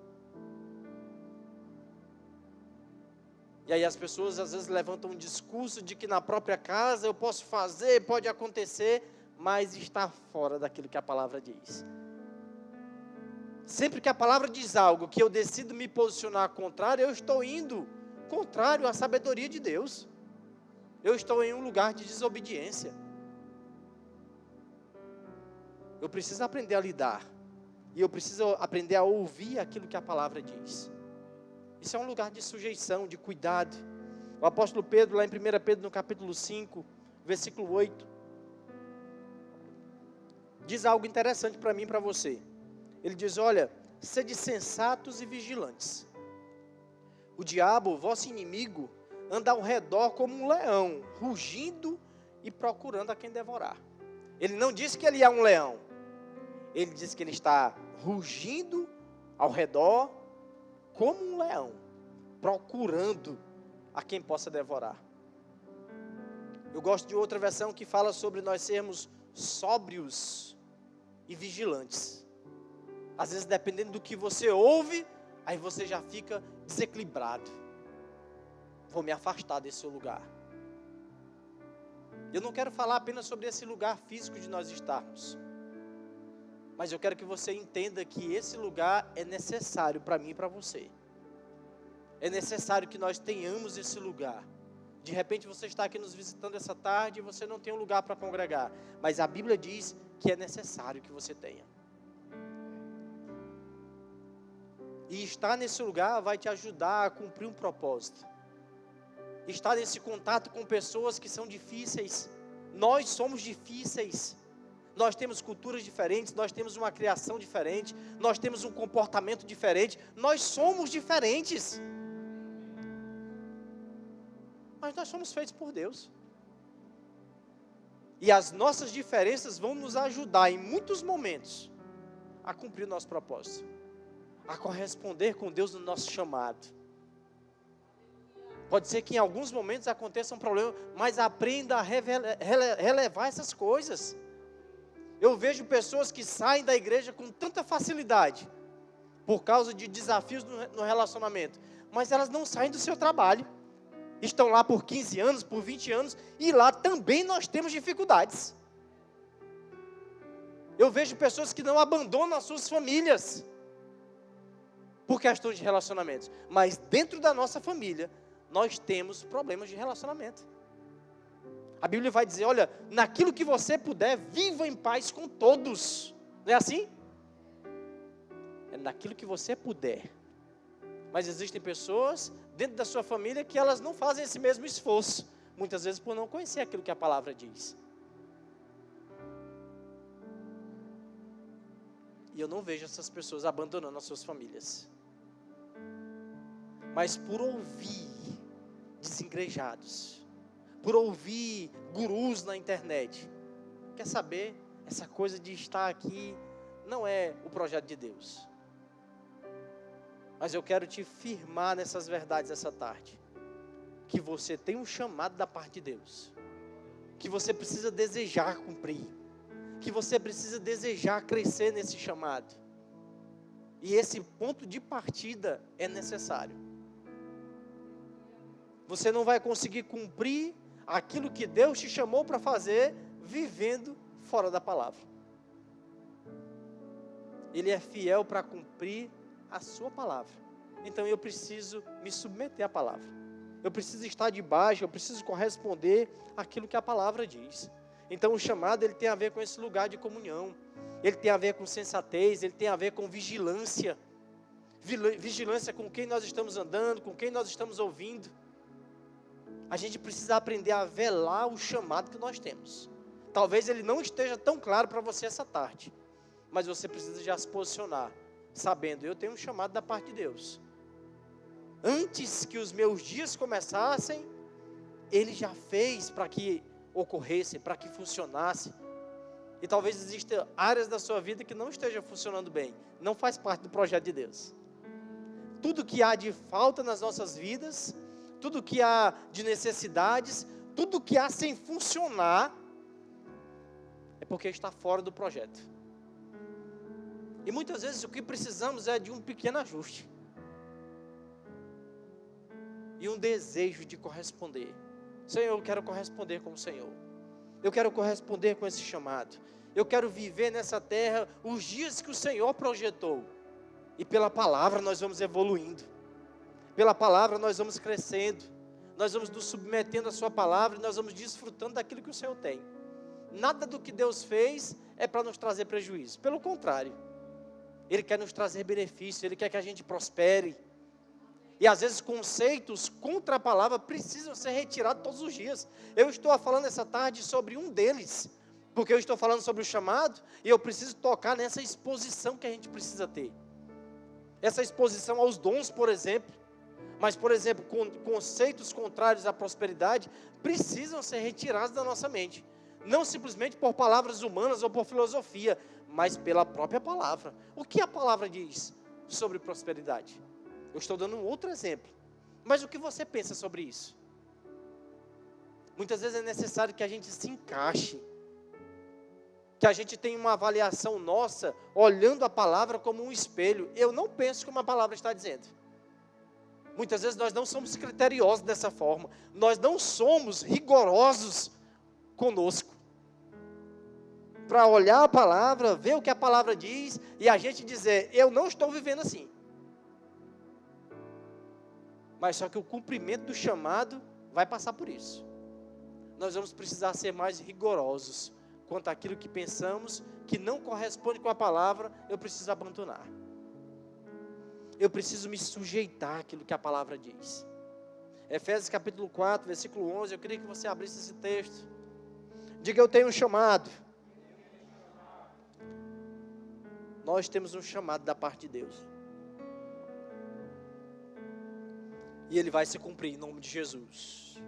E aí as pessoas às vezes levantam um discurso de que na própria casa eu posso fazer, pode acontecer, mas está fora daquilo que a palavra diz. Sempre que a palavra diz algo que eu decido me posicionar contrário, eu estou indo contrário à sabedoria de Deus. Eu estou em um lugar de desobediência. Eu preciso aprender a lidar. E eu preciso aprender a ouvir aquilo que a palavra diz. Isso é um lugar de sujeição, de cuidado. O apóstolo Pedro, lá em 1 Pedro, no capítulo 5, versículo 8, diz algo interessante para mim e para você. Ele diz: olha, sede sensatos e vigilantes. O diabo, vosso inimigo, anda ao redor como um leão, rugindo e procurando a quem devorar. Ele não disse que ele é um leão. Ele disse que ele está rugindo ao redor como um leão, procurando a quem possa devorar. Eu gosto de outra versão que fala sobre nós sermos sóbrios e vigilantes. Às vezes, dependendo do que você ouve, aí você já fica desequilibrado. Vou me afastar desse lugar. Eu não quero falar apenas sobre esse lugar físico de nós estarmos, mas eu quero que você entenda que esse lugar é necessário para mim e para você. É necessário que nós tenhamos esse lugar. De repente você está aqui nos visitando essa tarde e você não tem um lugar para congregar, mas a Bíblia diz que é necessário que você tenha. E estar nesse lugar vai te ajudar a cumprir um propósito. Estar nesse contato com pessoas que são difíceis. Nós somos difíceis. Nós temos culturas diferentes, nós temos uma criação diferente, nós temos um comportamento diferente. Nós somos diferentes. Mas nós somos feitos por Deus. E as nossas diferenças vão nos ajudar em muitos momentos a cumprir o nosso propósito, a corresponder com Deus no nosso chamado. Pode ser que em alguns momentos aconteça um problema, mas aprenda a relevar essas coisas. Eu vejo pessoas que saem da igreja com tanta facilidade, por causa de desafios no relacionamento, mas elas não saem do seu trabalho. Estão lá por 15 anos, por 20 anos, e lá também nós temos dificuldades. Eu vejo pessoas que não abandonam as suas famílias, por questões de relacionamentos, mas dentro da nossa família, nós temos problemas de relacionamento. A Bíblia vai dizer, olha, naquilo que você puder, viva em paz com todos. Não é assim? É naquilo que você puder. Mas existem pessoas dentro da sua família que elas não fazem esse mesmo esforço. Muitas vezes por não conhecer aquilo que a palavra diz. E eu não vejo essas pessoas abandonando as suas famílias. Mas por ouvir desigrejados, por ouvir gurus na internet, quer saber, essa coisa de estar aqui não é o projeto de Deus. Mas eu quero te firmar nessas verdades essa tarde, que você tem um chamado da parte de Deus, que você precisa desejar cumprir, que você precisa desejar crescer nesse chamado, e esse ponto de partida é necessário. Você não vai conseguir cumprir aquilo que Deus te chamou para fazer, vivendo fora da palavra. Ele é fiel para cumprir a sua palavra. Então eu preciso me submeter à palavra. Eu preciso estar debaixo, eu preciso corresponder àquilo que a palavra diz. Então o chamado, ele tem a ver com esse lugar de comunhão. Ele tem a ver com sensatez, ele tem a ver com vigilância. Vigilância com quem nós estamos andando, com quem nós estamos ouvindo. A gente precisa aprender a velar o chamado que nós temos. Talvez ele não esteja tão claro para você essa tarde, mas você precisa já se posicionar, sabendo, eu tenho um chamado da parte de Deus. Antes que os meus dias começassem, Ele já fez para que ocorresse, para que funcionasse. E talvez existam áreas da sua vida que não estejam funcionando bem, não faz parte do projeto de Deus. Tudo que há de falta nas nossas vidas, tudo que há de necessidades, tudo que há sem funcionar, é porque está fora do projeto. E muitas vezes o que precisamos é de um pequeno ajuste. E um desejo de corresponder. Senhor, eu quero corresponder com o Senhor. Eu quero corresponder com esse chamado. Eu quero viver nessa terra os dias que o Senhor projetou. E pela palavra nós vamos evoluindo. Pela palavra nós vamos crescendo. Nós vamos nos submetendo à sua palavra e nós vamos desfrutando daquilo que o Senhor tem. Nada do que Deus fez é para nos trazer prejuízo. Pelo contrário. Ele quer nos trazer benefício. Ele quer que a gente prospere. E às vezes conceitos contra a palavra precisam ser retirados todos os dias. Eu estou falando essa tarde sobre um deles, porque eu estou falando sobre o chamado, e eu preciso tocar nessa exposição que a gente precisa ter. Essa exposição aos dons, por exemplo. Mas, por exemplo, conceitos contrários à prosperidade precisam ser retirados da nossa mente. Não simplesmente por palavras humanas ou por filosofia, mas pela própria palavra. O que a palavra diz sobre prosperidade? Eu estou dando um outro exemplo. Mas o que você pensa sobre isso? Muitas vezes é necessário que a gente se encaixe, que a gente tenha uma avaliação nossa, olhando a palavra como um espelho. Eu não penso como a palavra está dizendo. Muitas vezes nós não somos criteriosos dessa forma. Nós não somos rigorosos conosco. Para olhar a palavra, ver o que a palavra diz, e a gente dizer, eu não estou vivendo assim. Mas só que o cumprimento do chamado vai passar por isso. Nós vamos precisar ser mais rigorosos quanto àquilo que pensamos, que não corresponde com a palavra, eu preciso abandonar. Eu preciso me sujeitar àquilo que a palavra diz. Efésios capítulo 4, versículo 11, eu queria que você abrisse esse texto. Diga, eu tenho um chamado. Nós temos um chamado da parte de Deus. E ele vai se cumprir em nome de Jesus.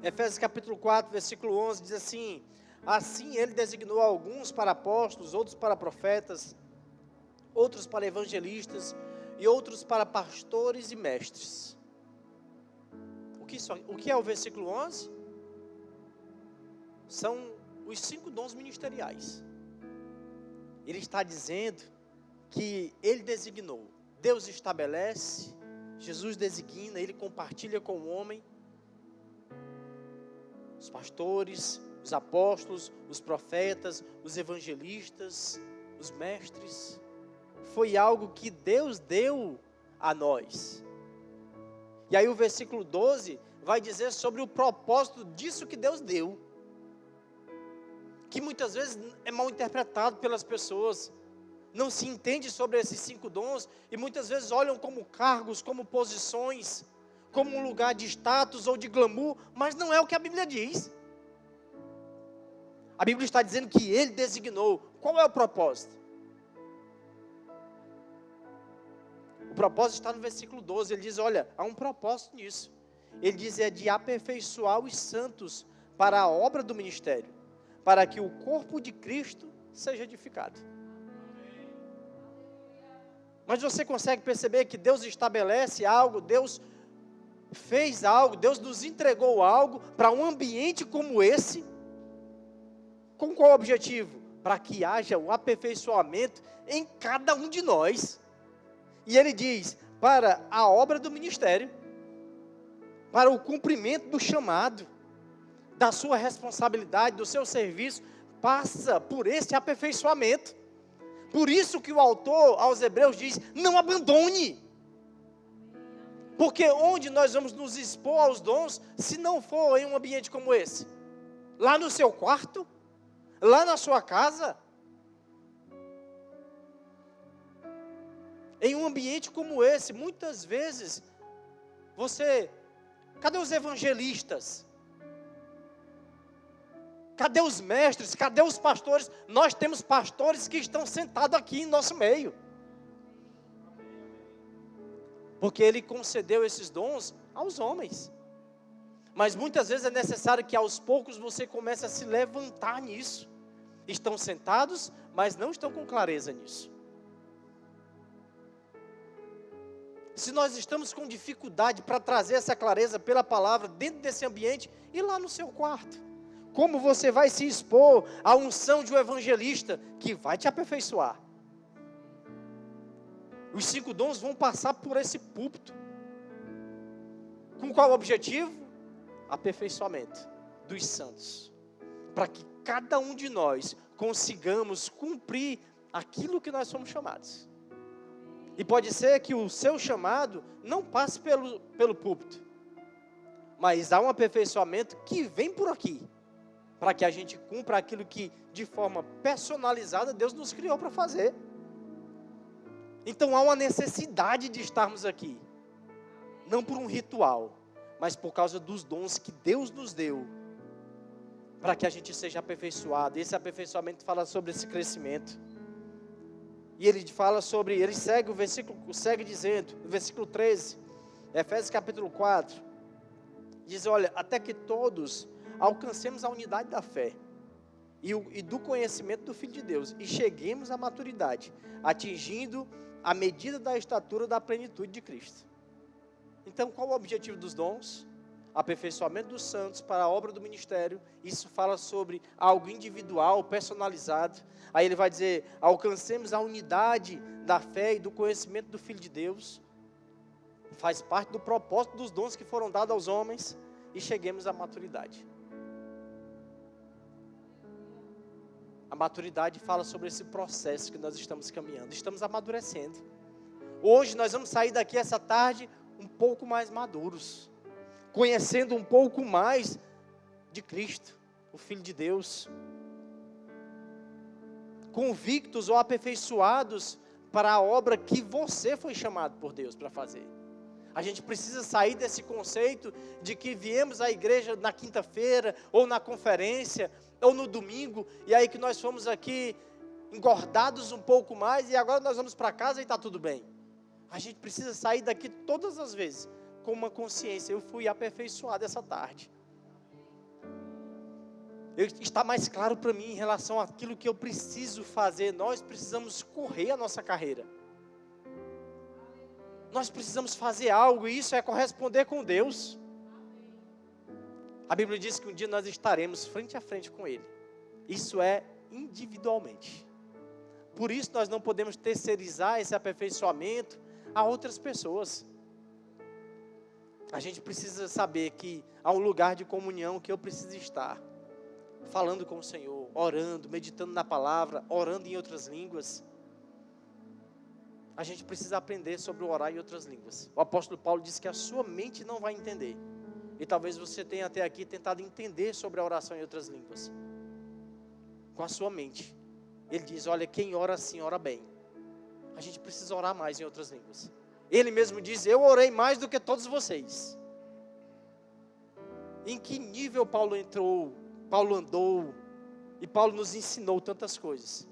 Efésios capítulo 4, versículo 11, diz assim: assim ele designou alguns para apóstolos, outros para profetas, outros para evangelistas e outros para pastores e mestres. O que é o versículo 11? São os 5 dons ministeriais. Ele está dizendo que ele designou, Deus estabelece, Jesus designa, ele compartilha com o homem, os pastores, os apóstolos, os profetas, os evangelistas, os mestres. Foi algo que Deus deu a nós. E aí o versículo 12 vai dizer sobre o propósito disso que Deus deu, que muitas vezes é mal interpretado pelas pessoas. Não se entende sobre esses 5 dons, e muitas vezes olham como cargos, como posições, como um lugar de status ou de glamour, mas não é o que a Bíblia diz. A Bíblia está dizendo que ele designou. Qual é o propósito? O propósito está no versículo 12, ele diz, olha, há um propósito nisso. Ele diz, é de aperfeiçoar os santos para a obra do ministério, para que o corpo de Cristo seja edificado. Mas você consegue perceber que Deus estabelece algo, Deus fez algo, Deus nos entregou algo para um ambiente como esse, com qual objetivo? Para que haja o aperfeiçoamento em cada um de nós. E ele diz, para a obra do ministério, para o cumprimento do chamado, da sua responsabilidade, do seu serviço, passa por esse aperfeiçoamento. Por isso que o autor aos Hebreus diz, não abandone. Porque onde nós vamos nos expor aos dons, se não for em um ambiente como esse? Lá no seu quarto? Lá na sua casa? Em um ambiente como esse, muitas vezes, cadê os evangelistas? Cadê os mestres? Cadê os pastores? Nós temos pastores que estão sentados aqui em nosso meio. Porque ele concedeu esses dons aos homens. Mas muitas vezes é necessário que aos poucos você comece a se levantar nisso. Estão sentados, mas não estão com clareza nisso. Se nós estamos com dificuldade para trazer essa clareza pela palavra dentro desse ambiente, e lá no seu quarto, como você vai se expor à unção de um evangelista que vai te aperfeiçoar? Os 5 dons vão passar por esse púlpito. Com qual objetivo? Aperfeiçoamento dos santos. Para que cada um de nós consigamos cumprir aquilo que nós somos chamados. E pode ser que o seu chamado não passe pelo púlpito, mas há um aperfeiçoamento que vem por aqui, para que a gente cumpra aquilo que de forma personalizada Deus nos criou para fazer. Então há uma necessidade de estarmos aqui. não por um ritual, mas por causa dos dons que Deus nos deu, para que a gente seja aperfeiçoado. Esse aperfeiçoamento fala sobre esse crescimento. E ele fala sobre, ele segue o versículo, segue dizendo, no versículo 13, Efésios capítulo 4, diz, olha, até que todos alcancemos a unidade da fé e do conhecimento do Filho de Deus, e cheguemos à maturidade, atingindo a medida da estatura da plenitude de Cristo. Então, qual o objetivo dos dons? Aperfeiçoamento dos santos para a obra do ministério. Isso fala sobre algo individual, personalizado. Aí ele vai dizer, alcancemos a unidade da fé e do conhecimento do Filho de Deus. Faz parte do propósito dos dons que foram dados aos homens. E cheguemos à maturidade. A maturidade fala sobre esse processo que nós estamos caminhando. Estamos amadurecendo. Hoje nós vamos sair daqui essa tarde um pouco mais maduros, conhecendo um pouco mais de Cristo, o Filho de Deus, convictos ou aperfeiçoados para a obra que você foi chamado por Deus para fazer. A gente precisa sair desse conceito de que viemos à igreja na quinta-feira, ou na conferência, ou no domingo, e aí que nós fomos aqui engordados um pouco mais, e agora nós vamos para casa e está tudo bem. A gente precisa sair daqui todas as vezes com uma consciência, eu fui aperfeiçoado essa tarde. Está mais claro para mim em relação àquilo que eu preciso fazer. Nós precisamos correr a nossa carreira. Nós precisamos fazer algo, e isso é corresponder com Deus. A Bíblia diz que um dia nós estaremos frente a frente com Ele. Isso é individualmente. Por isso nós não podemos terceirizar esse aperfeiçoamento a outras pessoas. A gente precisa saber que há um lugar de comunhão que eu preciso estar, falando com o Senhor, orando, meditando na palavra, orando em outras línguas. A gente precisa aprender sobre o orar em outras línguas. O apóstolo Paulo disse que a sua mente não vai entender. E talvez você tenha até aqui tentado entender sobre a oração em outras línguas. Com a sua mente. Ele diz, olha, quem ora assim, ora bem. A gente precisa orar mais em outras línguas. Ele mesmo diz, eu orei mais do que todos vocês. Em que nível Paulo entrou, Paulo andou, e Paulo nos ensinou tantas coisas.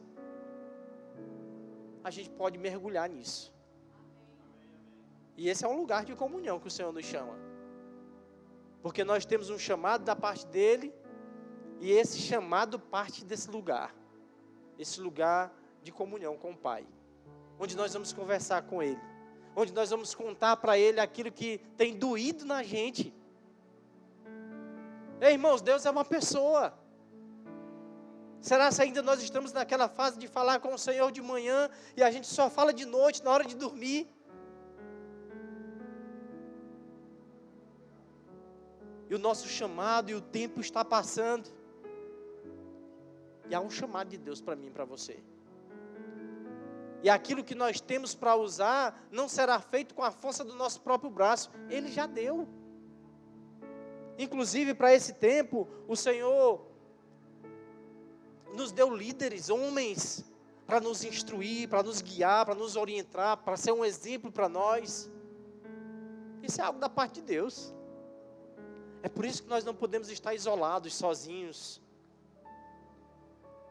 A gente pode mergulhar nisso. E esse é um lugar de comunhão que o Senhor nos chama. Porque nós temos um chamado da parte dele, e esse chamado parte desse lugar. Esse lugar de comunhão com o Pai. Onde nós vamos conversar com Ele. Onde nós vamos contar para Ele aquilo que tem doído na gente. Ei, irmãos, Deus é uma pessoa. Será que ainda nós estamos naquela fase de falar com o Senhor de manhã e a gente só fala de noite, na hora de dormir? E o nosso chamado e o tempo está passando. E há um chamado de Deus para mim e para você. E aquilo que nós temos para usar não será feito com a força do nosso próprio braço. Ele já deu. Inclusive para esse tempo, o Senhor nos deu líderes, homens, para nos instruir, para nos guiar, para nos orientar, para ser um exemplo para nós. Isso é algo da parte de Deus. É por isso que nós não podemos estar isolados, sozinhos.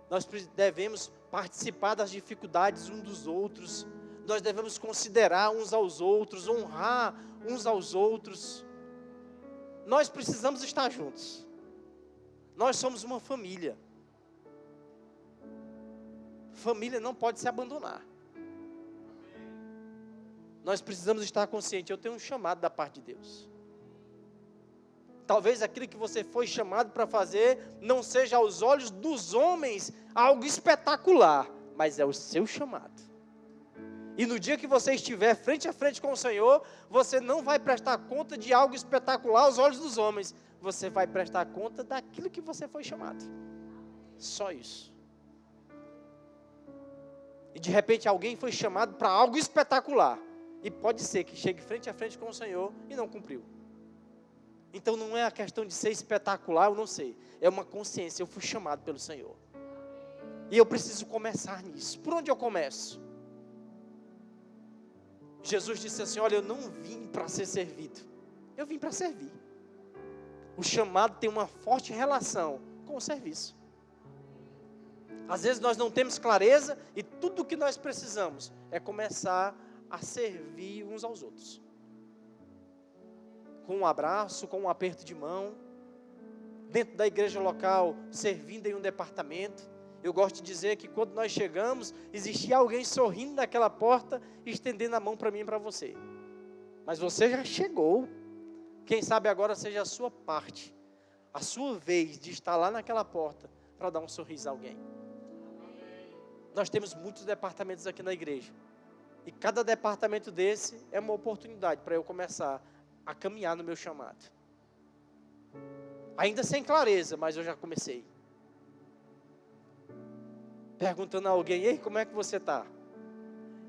Nós devemos participar das dificuldades uns dos outros. Nós devemos considerar uns aos outros, honrar uns aos outros. Nós precisamos estar juntos. Nós somos uma família. Família não pode se abandonar. Nós precisamos estar conscientes. Eu tenho um chamado da parte de Deus. Talvez aquilo que você foi chamado para fazer não seja aos olhos dos homens algo espetacular, mas é o seu chamado. E no dia que você estiver frente a frente com o Senhor, você não vai prestar conta de algo espetacular aos olhos dos homens. Você vai prestar conta daquilo que você foi chamado. Só isso. E de repente alguém foi chamado para algo espetacular. E pode ser que chegue frente a frente com o Senhor e não cumpriu. Então não é a questão de ser espetacular, eu não sei. É uma consciência, eu fui chamado pelo Senhor. E eu preciso começar nisso. Por onde eu começo? Jesus disse assim: olha, eu não vim para ser servido, eu vim para servir. O chamado tem uma forte relação com o serviço. Às vezes nós não temos clareza e tudo o que nós precisamos é começar a servir uns aos outros. Com um abraço, com um aperto de mão, dentro da igreja local, servindo em um departamento. Eu gosto de dizer que quando nós chegamos, existia alguém sorrindo naquela porta, estendendo a mão para mim e para você. Mas você já chegou. Quem sabe agora seja a sua parte, a sua vez de estar lá naquela porta para dar um sorriso a alguém. Nós temos muitos departamentos aqui na igreja. E cada departamento desse é uma oportunidade para eu começar a caminhar no meu chamado. Ainda sem clareza, mas eu já comecei. Perguntando a alguém: ei, como é que você está?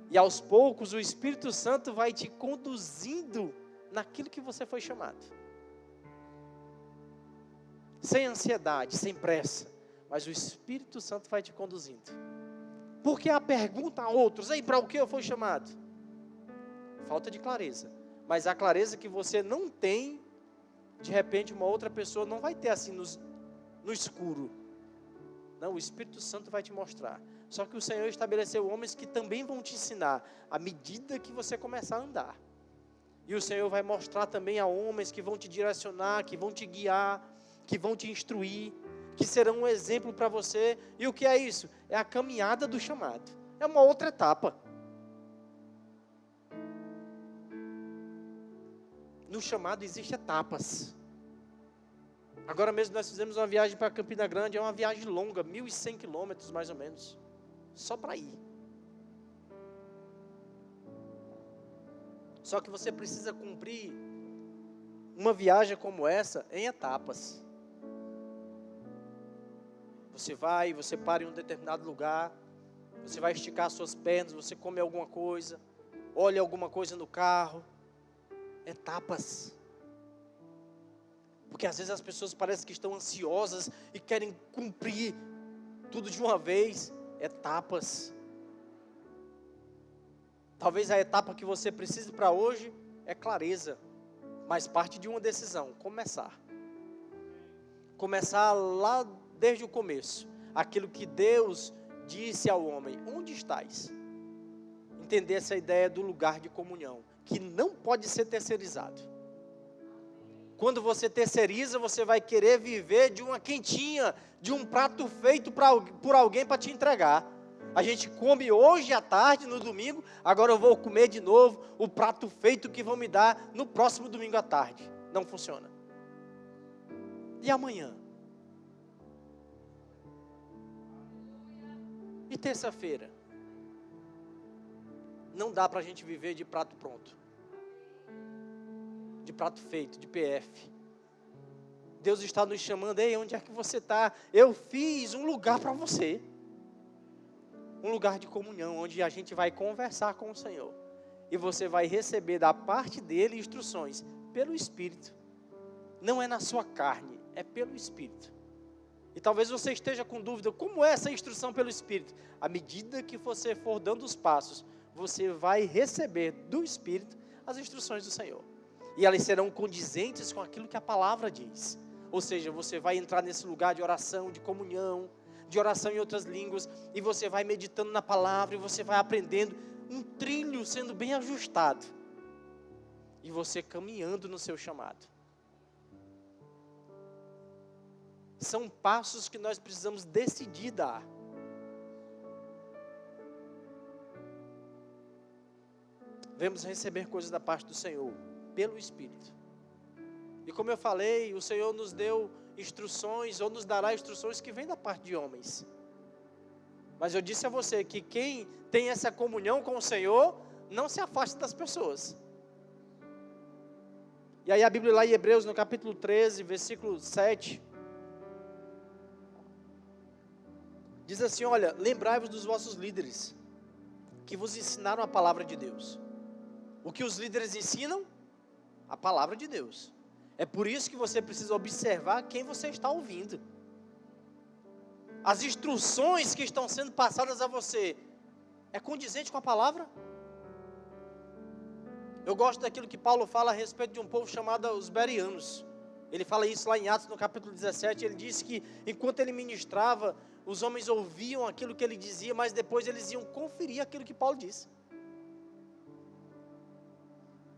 E aos poucos o Espírito Santo vai te conduzindo naquilo que você foi chamado. Sem ansiedade, sem pressa, mas o Espírito Santo vai te conduzindo. Porque a pergunta a outros: ei, para o que eu fui chamado? Falta de clareza. Mas a clareza que você não tem, de repente uma outra pessoa não vai ter assim no escuro. Não, o Espírito Santo vai te mostrar. Só que o Senhor estabeleceu homens que também vão te ensinar à medida que você começar a andar. E o Senhor vai mostrar também a homens que vão te direcionar, que vão te guiar, que vão te instruir, que serão um exemplo para você. E o que é isso? É a caminhada do chamado. É uma outra etapa. No chamado existem etapas. Agora mesmo nós fizemos uma viagem para Campina Grande, é uma viagem longa, 1.100 quilômetros mais ou menos, só para ir. Só que você precisa cumprir uma viagem como essa em etapas. Você vai, você para em um determinado lugar, você vai esticar suas pernas, você come alguma coisa, olha alguma coisa no carro. Etapas. Porque às vezes as pessoas parecem que estão ansiosas e querem cumprir tudo de uma vez. Etapas. Talvez a etapa que você precise para hoje é clareza, mas parte de uma decisão: começar. Começar lá desde o começo. Aquilo que Deus disse ao homem: onde estás? Entender essa ideia do lugar de comunhão, que não pode ser terceirizado. Quando você terceiriza, você vai querer viver de uma quentinha, de um prato feito por alguém para te entregar. A gente come hoje à tarde, no domingo, agora eu vou comer de novo o prato feito que vão me dar no próximo domingo à tarde. Não funciona. E amanhã? E terça-feira? Não dá para a gente viver de prato pronto, de prato feito, de PF. Deus está nos chamando: ei, onde é que você está? Eu fiz um lugar para você. Um lugar de comunhão, onde a gente vai conversar com o Senhor. E você vai receber da parte dele instruções pelo Espírito. Não é na sua carne, é pelo Espírito. E talvez você esteja com dúvida: como é essa instrução pelo Espírito? À medida que você for dando os passos, você vai receber do Espírito as instruções do Senhor. E elas serão condizentes com aquilo que a palavra diz. Ou seja, você vai entrar nesse lugar de oração, de comunhão, de oração em outras línguas, e você vai meditando na palavra, e você vai aprendendo um trilho sendo bem ajustado. E você caminhando no seu chamado. São passos que nós precisamos decidir dar. Devemos receber coisas da parte do Senhor, pelo Espírito. E como eu falei, o Senhor nos deu instruções, ou nos dará instruções que vêm da parte de homens. Mas eu disse a você que quem tem essa comunhão com o Senhor, não se afaste das pessoas. E aí a Bíblia lá em Hebreus, no capítulo 13, versículo 7, diz assim: olha, lembrai-vos dos vossos líderes, que vos ensinaram a palavra de Deus. O que os líderes ensinam? A palavra de Deus. É por isso que você precisa observar quem você está ouvindo. As instruções que estão sendo passadas a você, é condizente com a palavra? Eu gosto daquilo que Paulo fala a respeito de um povo chamado os bereanos. Ele fala isso lá em Atos, no capítulo 17, ele disse que enquanto ele ministrava, os homens ouviam aquilo que ele dizia, mas depois eles iam conferir aquilo que Paulo disse.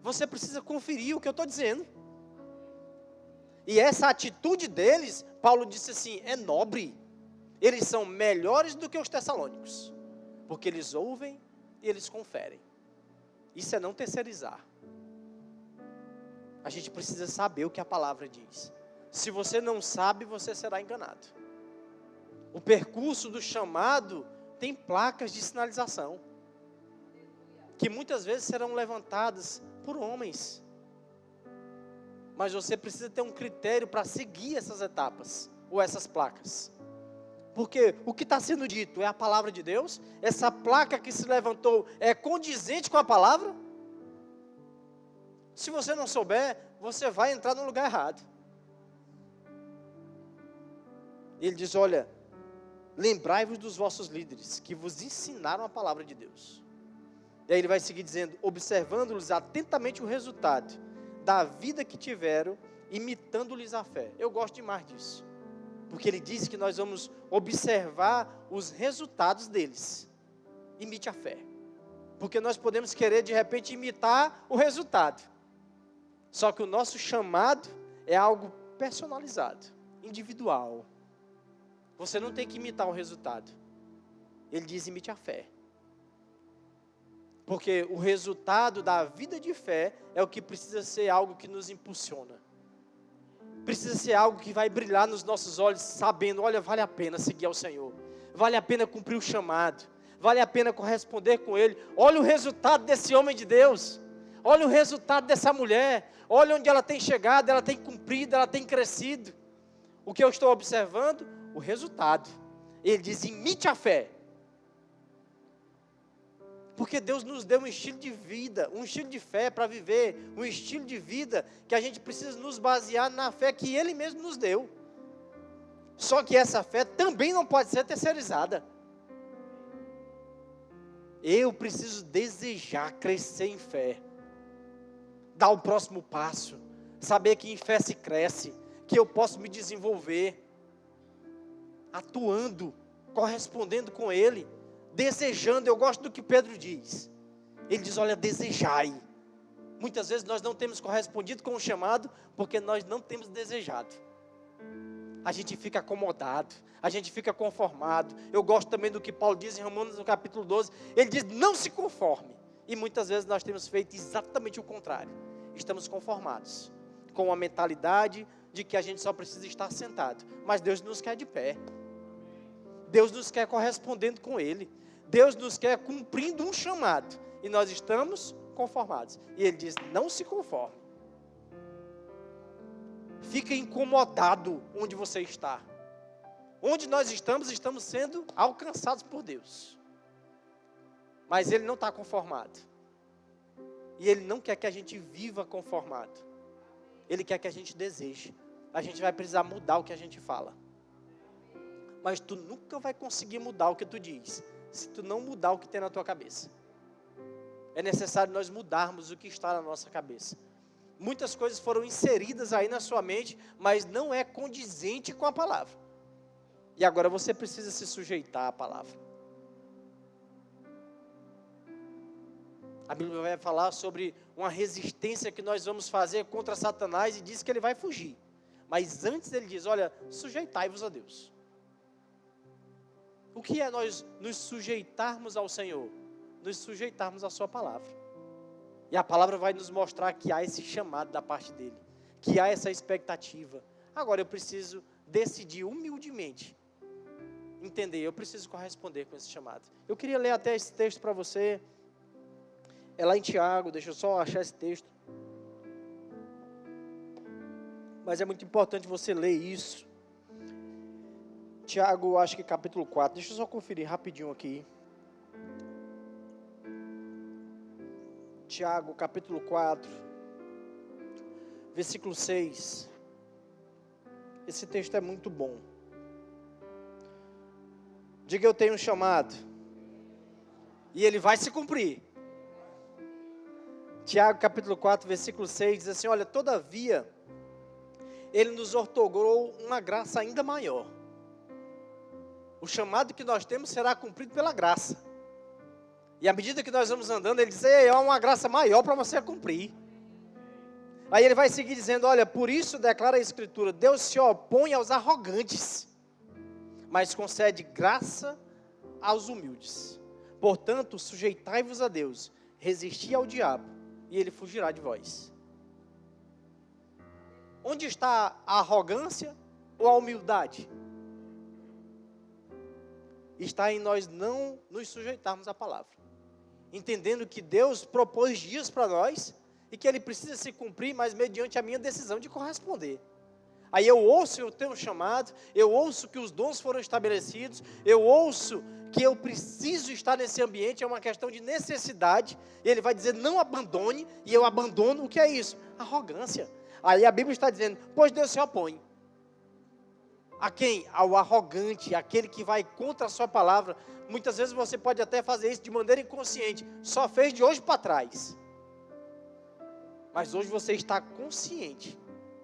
Você precisa conferir o que eu estou dizendo. E essa atitude deles, Paulo disse assim, é nobre. Eles são melhores do que os tessalônicos, porque eles ouvem e eles conferem. Isso é não terceirizar. A gente precisa saber o que a palavra diz. Se você não sabe, você será enganado. O percurso do chamado tem placas de sinalização, que muitas vezes serão levantadas por homens. Mas você precisa ter um critério para seguir essas etapas, ou essas placas. Porque o que está sendo dito é a palavra de Deus? Essa placa que se levantou é condizente com a palavra? Se você não souber, você vai entrar no lugar errado. Ele diz, olha, lembrai-vos dos vossos líderes, que vos ensinaram a palavra de Deus. E aí ele vai seguir dizendo, observando-lhes atentamente o resultado da vida que tiveram, imitando-lhes a fé. Eu gosto demais disso. Porque ele diz que nós vamos observar os resultados deles. Imite a fé. Porque nós podemos querer de repente imitar o resultado. Só que o nosso chamado é algo personalizado, individual. Você não tem que imitar o resultado. Ele diz, imite a fé. Porque o resultado da vida de fé é o que precisa ser algo que nos impulsiona. Precisa ser algo que vai brilhar nos nossos olhos, sabendo, olha, vale a pena seguir ao Senhor. Vale a pena cumprir o chamado. Vale a pena corresponder com Ele. Olha o resultado desse homem de Deus. Olha o resultado dessa mulher. Olha onde ela tem chegado, ela tem cumprido, ela tem crescido. O que eu estou observando? O resultado. Ele diz, imite a fé. Porque Deus nos deu um estilo de vida, um estilo de fé para viver, um estilo de vida que a gente precisa nos basear na fé que Ele mesmo nos deu. Só que essa fé também não pode ser terceirizada. Eu preciso desejar crescer em fé, dar o próximo passo, saber que em fé se cresce, que eu posso me desenvolver, atuando, correspondendo com Ele. Desejando, eu gosto do que Pedro diz. Ele diz, olha, desejai. Muitas vezes nós não temos correspondido com o chamado, porque nós não temos desejado. A gente fica acomodado, a gente fica conformado. Eu gosto também do que Paulo diz em Romanos no capítulo 12. Ele diz, não se conforme. E muitas vezes nós temos feito exatamente o contrário. Estamos conformados, com a mentalidade de que a gente só precisa estar sentado. Mas Deus nos quer de pé. Deus nos quer correspondendo com Ele. Deus nos quer cumprindo um chamado. E nós estamos conformados. E Ele diz, não se conforme. Fica incomodado onde você está. Onde nós estamos sendo alcançados por Deus. Mas Ele não está conformado. E Ele não quer que a gente viva conformado. Ele quer que a gente deseje. A gente vai precisar mudar o que a gente fala. Mas tu nunca vai conseguir mudar o que tu diz, se tu não mudar o que tem na tua cabeça. É necessário nós mudarmos o que está na nossa cabeça. Muitas coisas foram inseridas aí na sua mente, mas não é condizente com a palavra. E agora você precisa se sujeitar à palavra. A Bíblia vai falar sobre uma resistência que nós vamos fazer contra Satanás e diz que ele vai fugir. Mas antes ele diz, olha, sujeitai-vos a Deus. O que é nós nos sujeitarmos ao Senhor? Nos sujeitarmos à sua palavra. E a palavra vai nos mostrar que há esse chamado da parte dele. Que há essa expectativa. Agora eu preciso decidir humildemente. Entender, eu preciso corresponder com esse chamado. Eu queria ler até esse texto para você. É lá em Tiago, deixa eu só achar esse texto. Mas é muito importante você ler isso. Tiago, acho que capítulo 4. Deixa eu só conferir rapidinho aqui. Tiago, capítulo 4. Versículo 6. Esse texto é muito bom. Diga, eu tenho um chamado. E ele vai se cumprir. Tiago capítulo 4, versículo 6, diz assim, olha, todavia, Ele nos outorgou uma graça ainda maior. O chamado que nós temos será cumprido pela graça. E à medida que nós vamos andando, Ele diz, há uma graça maior para você cumprir. Aí Ele vai seguir dizendo, olha, por isso declara a Escritura, Deus se opõe aos arrogantes, mas concede graça aos humildes. Portanto, sujeitai-vos a Deus, resisti ao diabo, e ele fugirá de vós. Onde está a arrogância ou a humildade? Está em nós não nos sujeitarmos à palavra. Entendendo que Deus propôs dias para nós, e que Ele precisa se cumprir, mas mediante a minha decisão de corresponder. Aí eu ouço eu tenho um chamado, eu ouço que os dons foram estabelecidos, eu ouço que eu preciso estar nesse ambiente, é uma questão de necessidade, e Ele vai dizer, não abandone, e eu abandono, o que é isso? Arrogância. Aí a Bíblia está dizendo, pois Deus se opõe. A quem? Ao arrogante, aquele que vai contra a sua palavra. Muitas vezes você pode até fazer isso de maneira inconsciente, só fez de hoje para trás. Mas hoje você está consciente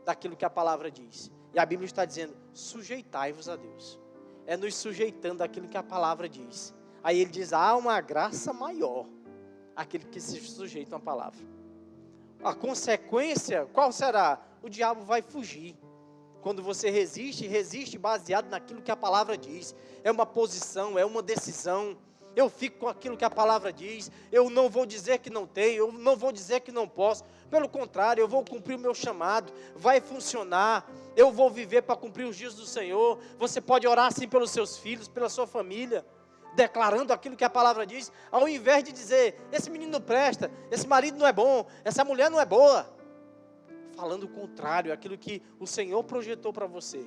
daquilo que a palavra diz. E a Bíblia está dizendo, sujeitai-vos a Deus. É nos sujeitando àquilo que a palavra diz. Aí ele diz, há uma graça maior àquele que se sujeita à palavra. A consequência, qual será? O diabo vai fugir. Quando você resiste baseado naquilo que a palavra diz. É uma posição, é uma decisão. Eu fico com aquilo que a palavra diz. Eu não vou dizer que não tenho, eu não vou dizer que não posso. Pelo contrário, eu vou cumprir o meu chamado. Vai funcionar. Eu vou viver para cumprir os dias do Senhor. Você pode orar assim pelos seus filhos, pela sua família, declarando aquilo que a palavra diz, ao invés de dizer, esse menino não presta, esse marido não é bom, essa mulher não é boa. Falando o contrário, aquilo que o Senhor projetou para você.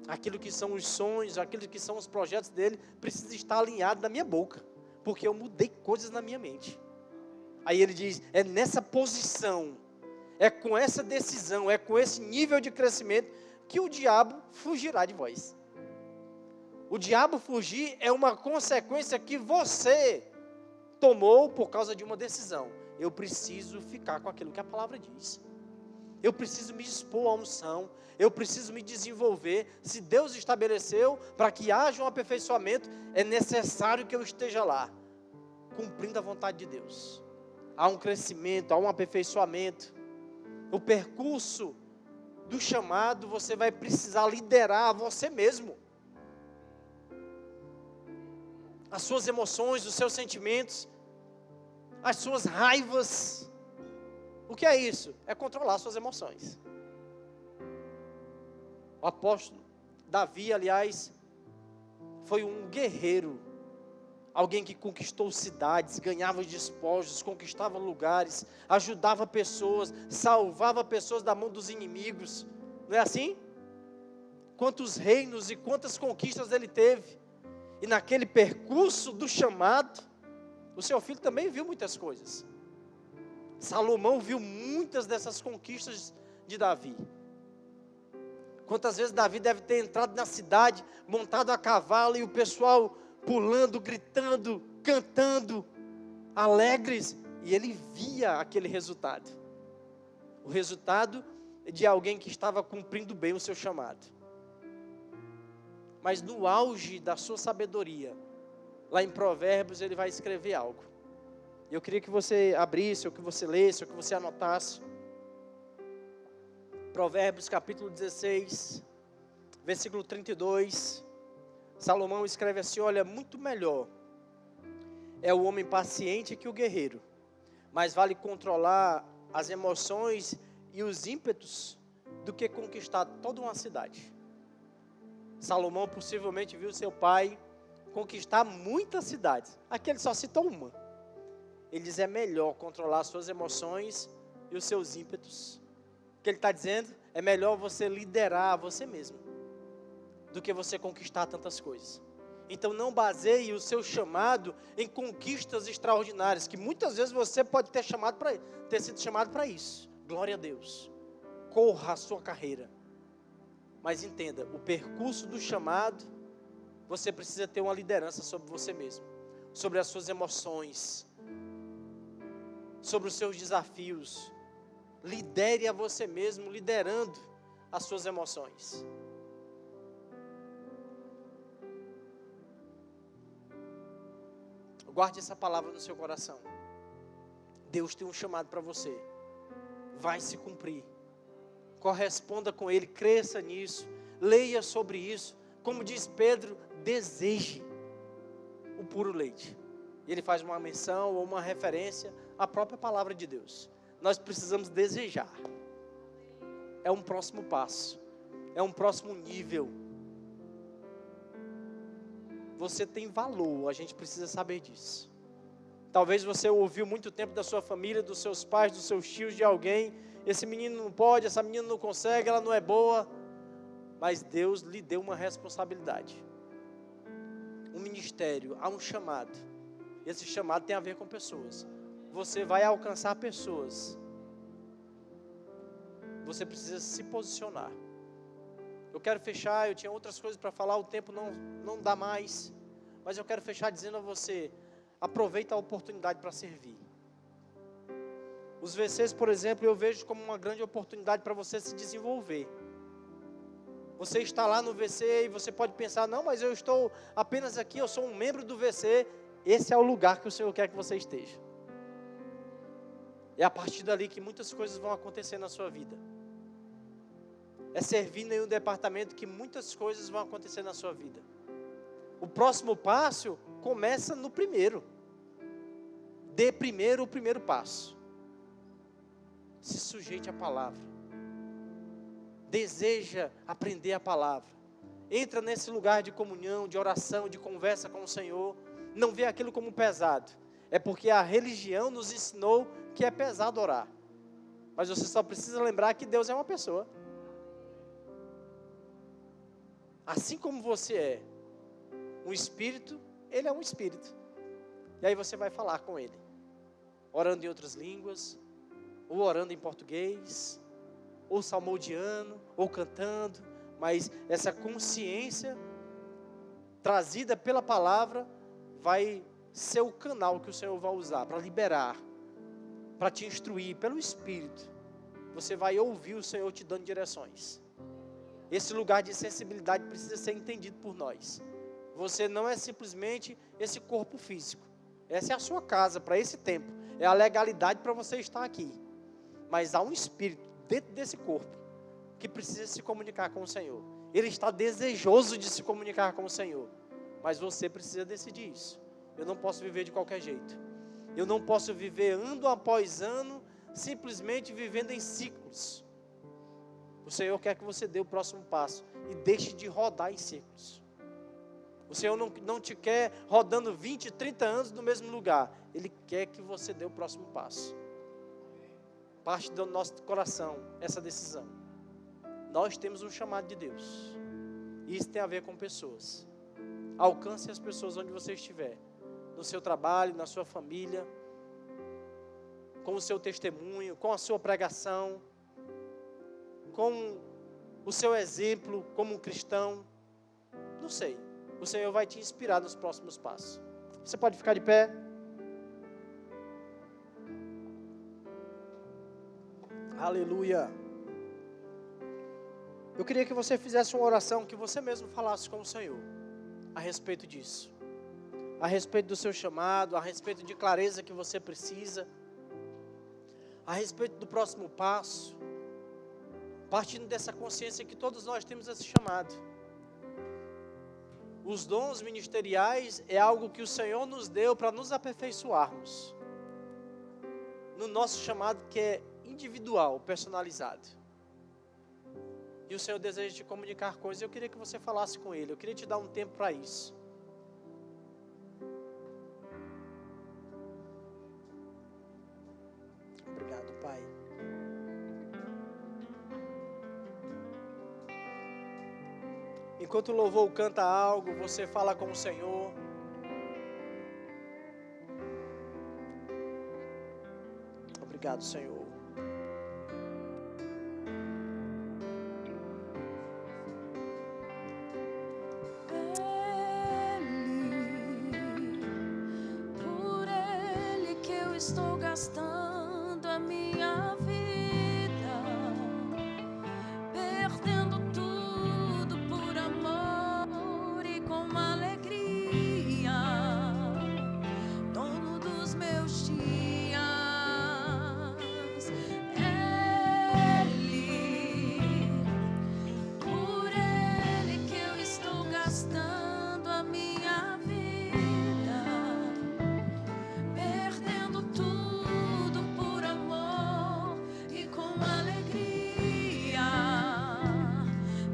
Aquilo que são os sonhos, aquilo que são os projetos dele, precisa estar alinhado na minha boca, porque eu mudei coisas na minha mente. Aí ele diz, é nessa posição, é com essa decisão, é com esse nível de crescimento, que o diabo fugirá de vós. O diabo fugir é uma consequência que você tomou por causa de uma decisão. Eu preciso ficar com aquilo que a palavra diz. Eu preciso me expor à unção. Eu preciso me desenvolver. Se Deus estabeleceu para que haja um aperfeiçoamento, é necessário que eu esteja lá, cumprindo a vontade de Deus. Há um crescimento, há um aperfeiçoamento. O percurso do chamado, você vai precisar liderar você mesmo. As suas emoções, os seus sentimentos, as suas raivas. O que é isso? É controlar suas emoções. O apóstolo Davi, aliás, foi um guerreiro. Alguém que conquistou cidades, ganhava despojos, conquistava lugares, ajudava pessoas, salvava pessoas da mão dos inimigos. Não é assim? Quantos reinos e quantas conquistas ele teve. E naquele percurso do chamado, o seu filho também viu muitas coisas. Salomão viu muitas dessas conquistas de Davi. Quantas vezes Davi deve ter entrado na cidade, montado a cavalo, e o pessoal pulando, gritando, cantando, alegres, e ele via aquele resultado. O resultado de alguém que estava cumprindo bem o seu chamado. Mas no auge da sua sabedoria, lá em Provérbios, ele vai escrever algo. Eu queria que você abrisse, ou que você lesse, ou que você anotasse. Provérbios capítulo 16, versículo 32. Salomão escreve assim, olha, muito melhor é o homem paciente que o guerreiro, mas vale controlar as emoções e os ímpetos do que conquistar toda uma cidade. Salomão possivelmente viu seu pai conquistar muitas cidades. Aqui ele só citou uma. Ele diz, é melhor controlar as suas emoções e os seus ímpetos. O que ele está dizendo? É melhor você liderar você mesmo, do que você conquistar tantas coisas. Então não baseie o seu chamado em conquistas extraordinárias, que muitas vezes você pode ter sido chamado para isso. Glória a Deus. Corra a sua carreira. Mas entenda, o percurso do chamado, você precisa ter uma liderança sobre você mesmo, sobre as suas emoções, sobre os seus desafios. Lidere a você mesmo, liderando as suas emoções. Guarde essa palavra no seu coração. Deus tem um chamado para você. Vai se cumprir. Corresponda com Ele, cresça nisso, leia sobre isso. Como diz Pedro, deseje o puro leite. E ele faz uma menção ou uma referência à própria palavra de Deus. Nós precisamos desejar. É um próximo passo. É um próximo nível. Você tem valor, a gente precisa saber disso. Talvez você ouviu muito tempo da sua família, dos seus pais, dos seus tios, de alguém. Esse menino não pode, essa menina não consegue, ela não é boa. Mas Deus lhe deu uma responsabilidade. Um ministério, há um chamado. Esse chamado tem a ver com pessoas. Você vai alcançar pessoas. Você precisa se posicionar. Eu quero fechar, eu tinha outras coisas para falar, o tempo não dá mais. Mas eu quero fechar dizendo a você, aproveita a oportunidade para servir. Os VCs, por exemplo, eu vejo como uma grande oportunidade para você se desenvolver. Você está lá no VC e você pode pensar, não, mas eu estou apenas aqui, eu sou um membro do VC. Esse é o lugar que o Senhor quer que você esteja. É a partir dali que muitas coisas vão acontecer na sua vida. É servindo em um departamento que muitas coisas vão acontecer na sua vida. O próximo passo começa no primeiro. Dê primeiro o primeiro passo. Se sujeite à palavra. Deseja aprender a palavra. Entra nesse lugar de comunhão, de oração, de conversa com o Senhor. Não vê aquilo como pesado. É porque a religião nos ensinou que é pesado orar. Mas você só precisa lembrar que Deus é uma pessoa. Assim como você é um espírito, Ele é um espírito. E aí você vai falar com Ele. Orando em outras línguas, ou orando em português, ou salmodiano, ou cantando. Mas essa consciência trazida pela palavra vai ser o canal que o Senhor vai usar para liberar, para te instruir pelo Espírito. Você vai ouvir o Senhor te dando direções. Esse lugar de sensibilidade precisa ser entendido por nós. Você não é simplesmente esse corpo físico. Essa é a sua casa para esse tempo. É a legalidade para você estar aqui. Mas há um espírito dentro desse corpo que precisa se comunicar com o Senhor. Ele está desejoso de se comunicar com o Senhor. Mas você precisa decidir isso. Eu não posso viver de qualquer jeito. Eu não posso viver ano após ano, simplesmente vivendo em ciclos. O Senhor quer que você dê o próximo passo e deixe de rodar em ciclos. O Senhor não te quer rodando 20, 30 anos no mesmo lugar. Ele quer que você dê o próximo passo. Parte do nosso coração essa decisão. Nós temos um chamado de Deus. E isso tem a ver com pessoas. Alcance as pessoas onde você estiver. No seu trabalho, na sua família. Com o seu testemunho, com a sua pregação. Com o seu exemplo como um cristão. Não sei. O Senhor vai te inspirar nos próximos passos. Você pode ficar de pé. Aleluia. Eu queria que você fizesse uma oração, que você mesmo falasse com o Senhor a respeito disso. A respeito do seu chamado, a respeito de clareza que você precisa. A respeito do próximo passo. Partindo dessa consciência que todos nós temos esse chamado. Os dons ministeriais é algo que o Senhor nos deu para nos aperfeiçoarmos. No nosso chamado que é individual, personalizado. E o Senhor deseja te comunicar coisas. Eu queria que você falasse com Ele. Eu queria te dar um tempo para isso. Obrigado, Pai. Enquanto o louvor canta algo, você fala com o Senhor. Obrigado, Senhor. Por Ele que eu estou gastando minha vida, perdendo tudo por amor e com alegria, dono dos meus dias. Ele, por Ele que eu estou gastando a minha vida, perdendo tudo por amor e com alegria,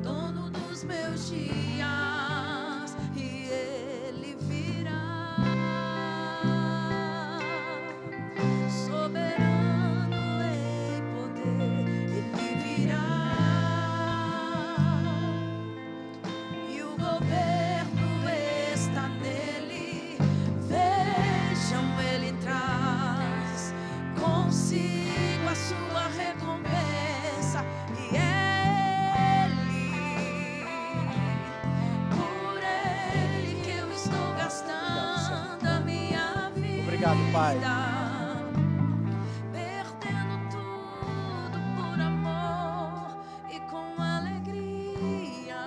dono dos meus dias, e Ele virá, soberano em poder, Ele virá, e o governo está nele. Vejam, Ele traz consigo a sua recompensa, e Ele, por Ele que eu estou gastando a minha vida. Obrigado, Pai. Perdendo tudo por amor e com alegria,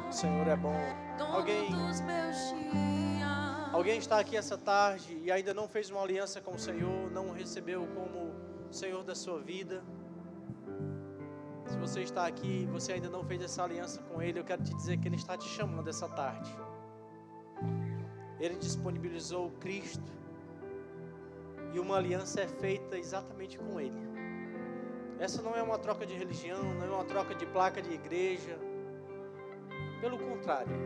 O Senhor é bom. dono Alguém, dos meus dias. alguém está aqui essa tarde e ainda não fez uma aliança com o Senhor, não o recebeu como Senhor da sua vida. Se você está aqui e você ainda não fez essa aliança com Ele, eu quero te dizer que Ele está te chamando essa tarde. Ele disponibilizou Cristo e uma aliança é feita exatamente com Ele. Essa não é uma troca de religião, não é uma troca de placa de igreja. Pelo contrário,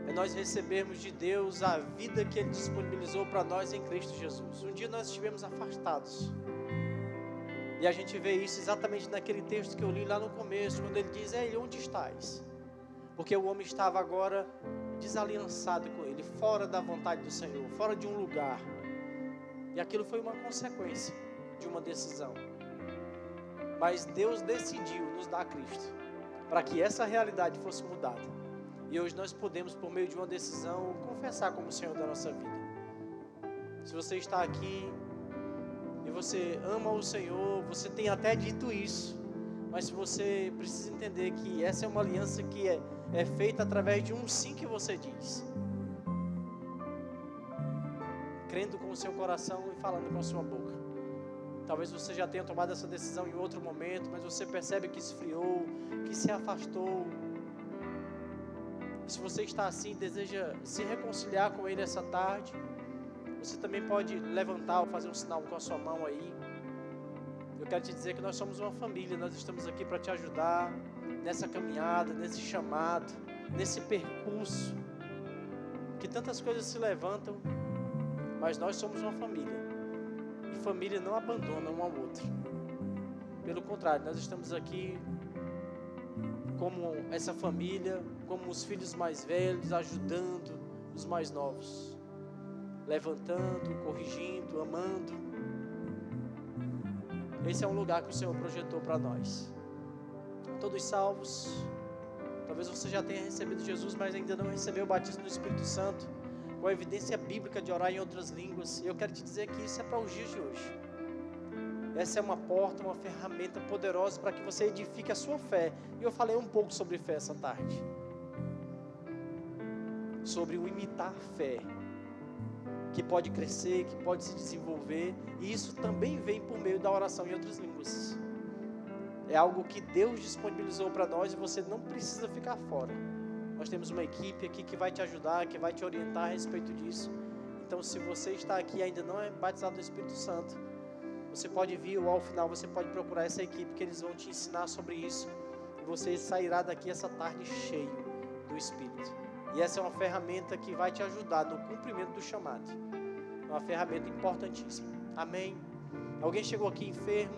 é nós recebermos de Deus a vida que Ele disponibilizou para nós em Cristo Jesus. Um dia nós estivemos afastados. E a gente vê isso exatamente naquele texto que eu li lá no começo, quando ele diz: Ei, onde estás? Porque o homem estava agora desaliançado com Ele, fora da vontade do Senhor, fora de um lugar. E aquilo foi uma consequência de uma decisão. Mas Deus decidiu nos dar Cristo, para que essa realidade fosse mudada. E hoje nós podemos, por meio de uma decisão, confessar como o Senhor da nossa vida. Se você está aqui e você ama o Senhor, você tem até dito isso, mas você precisa entender que essa é uma aliança que é feita através de um sim que você diz, crendo com o seu coração e falando com a sua boca. Talvez você já tenha tomado essa decisão em outro momento, mas você percebe que esfriou, que se afastou. E se você está assim e deseja se reconciliar com Ele essa tarde, você também pode levantar ou fazer um sinal com a sua mão aí. Eu quero te dizer que nós somos uma família, nós estamos aqui para te ajudar nessa caminhada, nesse chamado, nesse percurso, que tantas coisas se levantam, mas nós somos uma família, e família não abandona um ao outro. Pelo contrário, nós estamos aqui como essa família, como os filhos mais velhos, ajudando os mais novos, levantando, corrigindo, amando. Esse é um lugar que o Senhor projetou para nós. Todos salvos. Talvez você já tenha recebido Jesus, mas ainda não recebeu o batismo do Espírito Santo, com a evidência bíblica de orar em outras línguas. E eu quero te dizer que isso é para os dias de hoje. Essa é uma porta, uma ferramenta poderosa para que você edifique a sua fé. E eu falei um pouco sobre fé essa tarde, sobre o imitar fé, que pode crescer, que pode se desenvolver, e isso também vem por meio da oração em outras línguas. É algo que Deus disponibilizou para nós e você não precisa ficar fora. Nós temos uma equipe aqui que vai te ajudar, que vai te orientar a respeito disso. Então, se você está aqui e ainda não é batizado no Espírito Santo, você pode vir, ou ao final você pode procurar essa equipe, que eles vão te ensinar sobre isso, e você sairá daqui essa tarde cheio do Espírito. E essa é uma ferramenta que vai te ajudar no cumprimento do chamado. É uma ferramenta importantíssima. Amém? Alguém chegou aqui enfermo,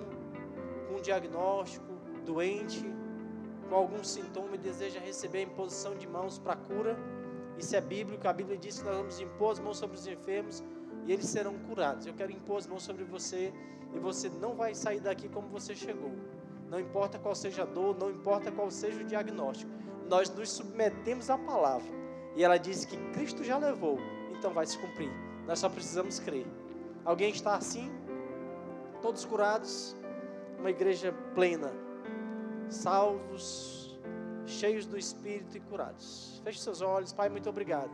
com um diagnóstico, doente, com algum sintoma e deseja receber a imposição de mãos para cura? Isso é bíblico. A Bíblia diz que nós vamos impor as mãos sobre os enfermos e eles serão curados. Eu quero impor as mãos sobre você e você não vai sair daqui como você chegou. Não importa qual seja a dor, não importa qual seja o diagnóstico. Nós nos submetemos à palavra e ela diz que Cristo já levou, então vai se cumprir. Nós só precisamos crer. Alguém está assim? todos curados, uma igreja plena, salvos, cheios do Espírito e curados. Feche seus olhos. Pai, muito obrigado.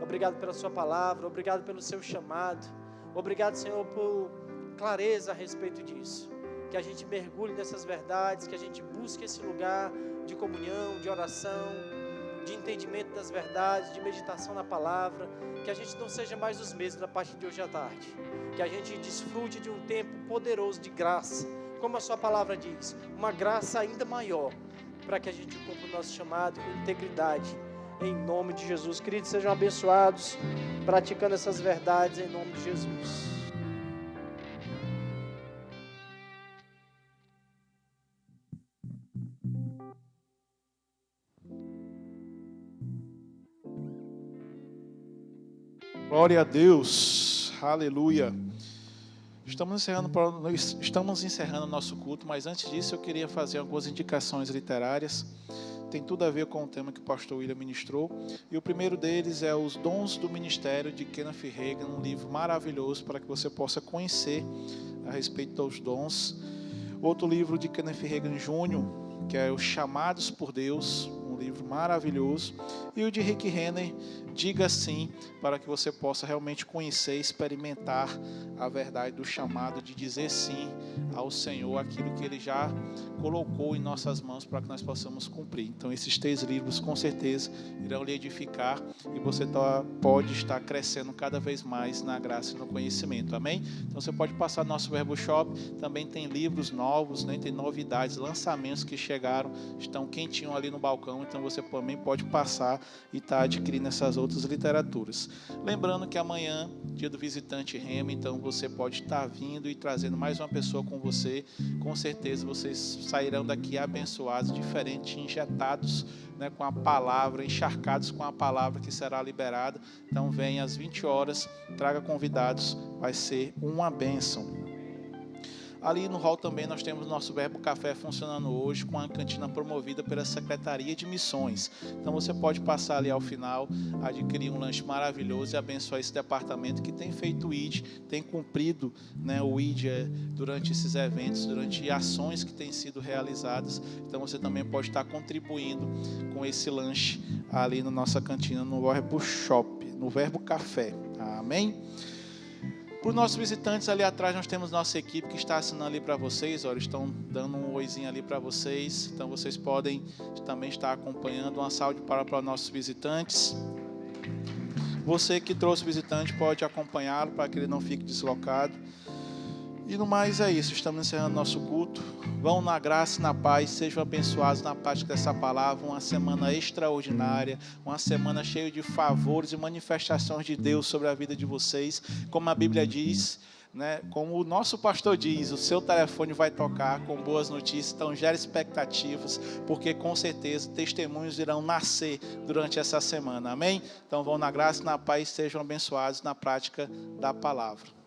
Obrigado pela sua palavra, obrigado pelo seu chamado, obrigado, Senhor, por clareza a respeito disso. Que a gente mergulhe nessas verdades, que a gente busque esse lugar de comunhão, de oração, de entendimento das verdades, de meditação na palavra, que a gente não seja mais os mesmos a partir de hoje à tarde, que a gente desfrute de um tempo poderoso de graça, como a sua palavra diz, uma graça ainda maior, para que a gente cumpra o nosso chamado com integridade, em nome de Jesus. Queridos, sejam abençoados, praticando essas verdades em nome de Jesus. Glória a Deus, aleluia. Estamos encerrando o nosso culto, mas antes disso eu queria fazer algumas indicações literárias. Tem tudo a ver com o tema que o pastor William ministrou. E o primeiro deles é Os Dons do Ministério, de Kenneth Hagin, um livro maravilhoso para que você possa conhecer a respeito dos dons. Outro livro de Kenneth Hagin Jr., que é Os Chamados por Deus, um livro maravilhoso. E o de Rick Renner, Diga Sim, para que você possa realmente conhecer e experimentar a verdade do chamado de dizer sim ao Senhor, aquilo que Ele já colocou em nossas mãos para que nós possamos cumprir. Então esses 3 livros com certeza irão lhe edificar e você pode estar crescendo cada vez mais na graça e no conhecimento, amém? Então você pode passar no nosso Verbo Shop, também tem livros novos, né? Tem novidades, lançamentos que chegaram, estão quentinhos ali no balcão, então você também pode passar e estar adquirindo essas outras literaturas. Lembrando que amanhã, dia do visitante Rema, então você pode estar vindo e trazendo mais uma pessoa com você. Com certeza vocês sairão daqui abençoados, diferentes, injetados, né, com a palavra, encharcados com a palavra que será liberada. Então venha às 20 horas, traga convidados, vai ser uma bênção. Ali no hall também nós temos nosso Verbo Café funcionando hoje, com a cantina promovida pela Secretaria de Missões. Então você pode passar ali ao final, adquirir um lanche maravilhoso e abençoar esse departamento que tem feito o ID, tem cumprido, né, o ID durante esses eventos, durante ações que têm sido realizadas. Então você também pode estar contribuindo com esse lanche ali na nossa cantina, no Verbo Shop, no Verbo Café. Amém? Para os nossos visitantes, ali atrás nós temos nossa equipe que está assinando ali para vocês, olha, estão dando um oizinho ali para vocês, então vocês podem também estar acompanhando. Uma salve para os nossos visitantes. Você que trouxe visitante pode acompanhá-lo para que ele não fique deslocado. E no mais é isso, estamos encerrando nosso culto. Vão na graça e na paz, sejam abençoados na prática dessa palavra. Uma semana extraordinária, uma semana cheia de favores e manifestações de Deus sobre a vida de vocês. Como a Bíblia diz, né, como o nosso pastor diz, o seu telefone vai tocar com boas notícias. Então gere expectativas, porque com certeza testemunhos irão nascer durante essa semana, amém? Então vão na graça e na paz, sejam abençoados na prática da palavra.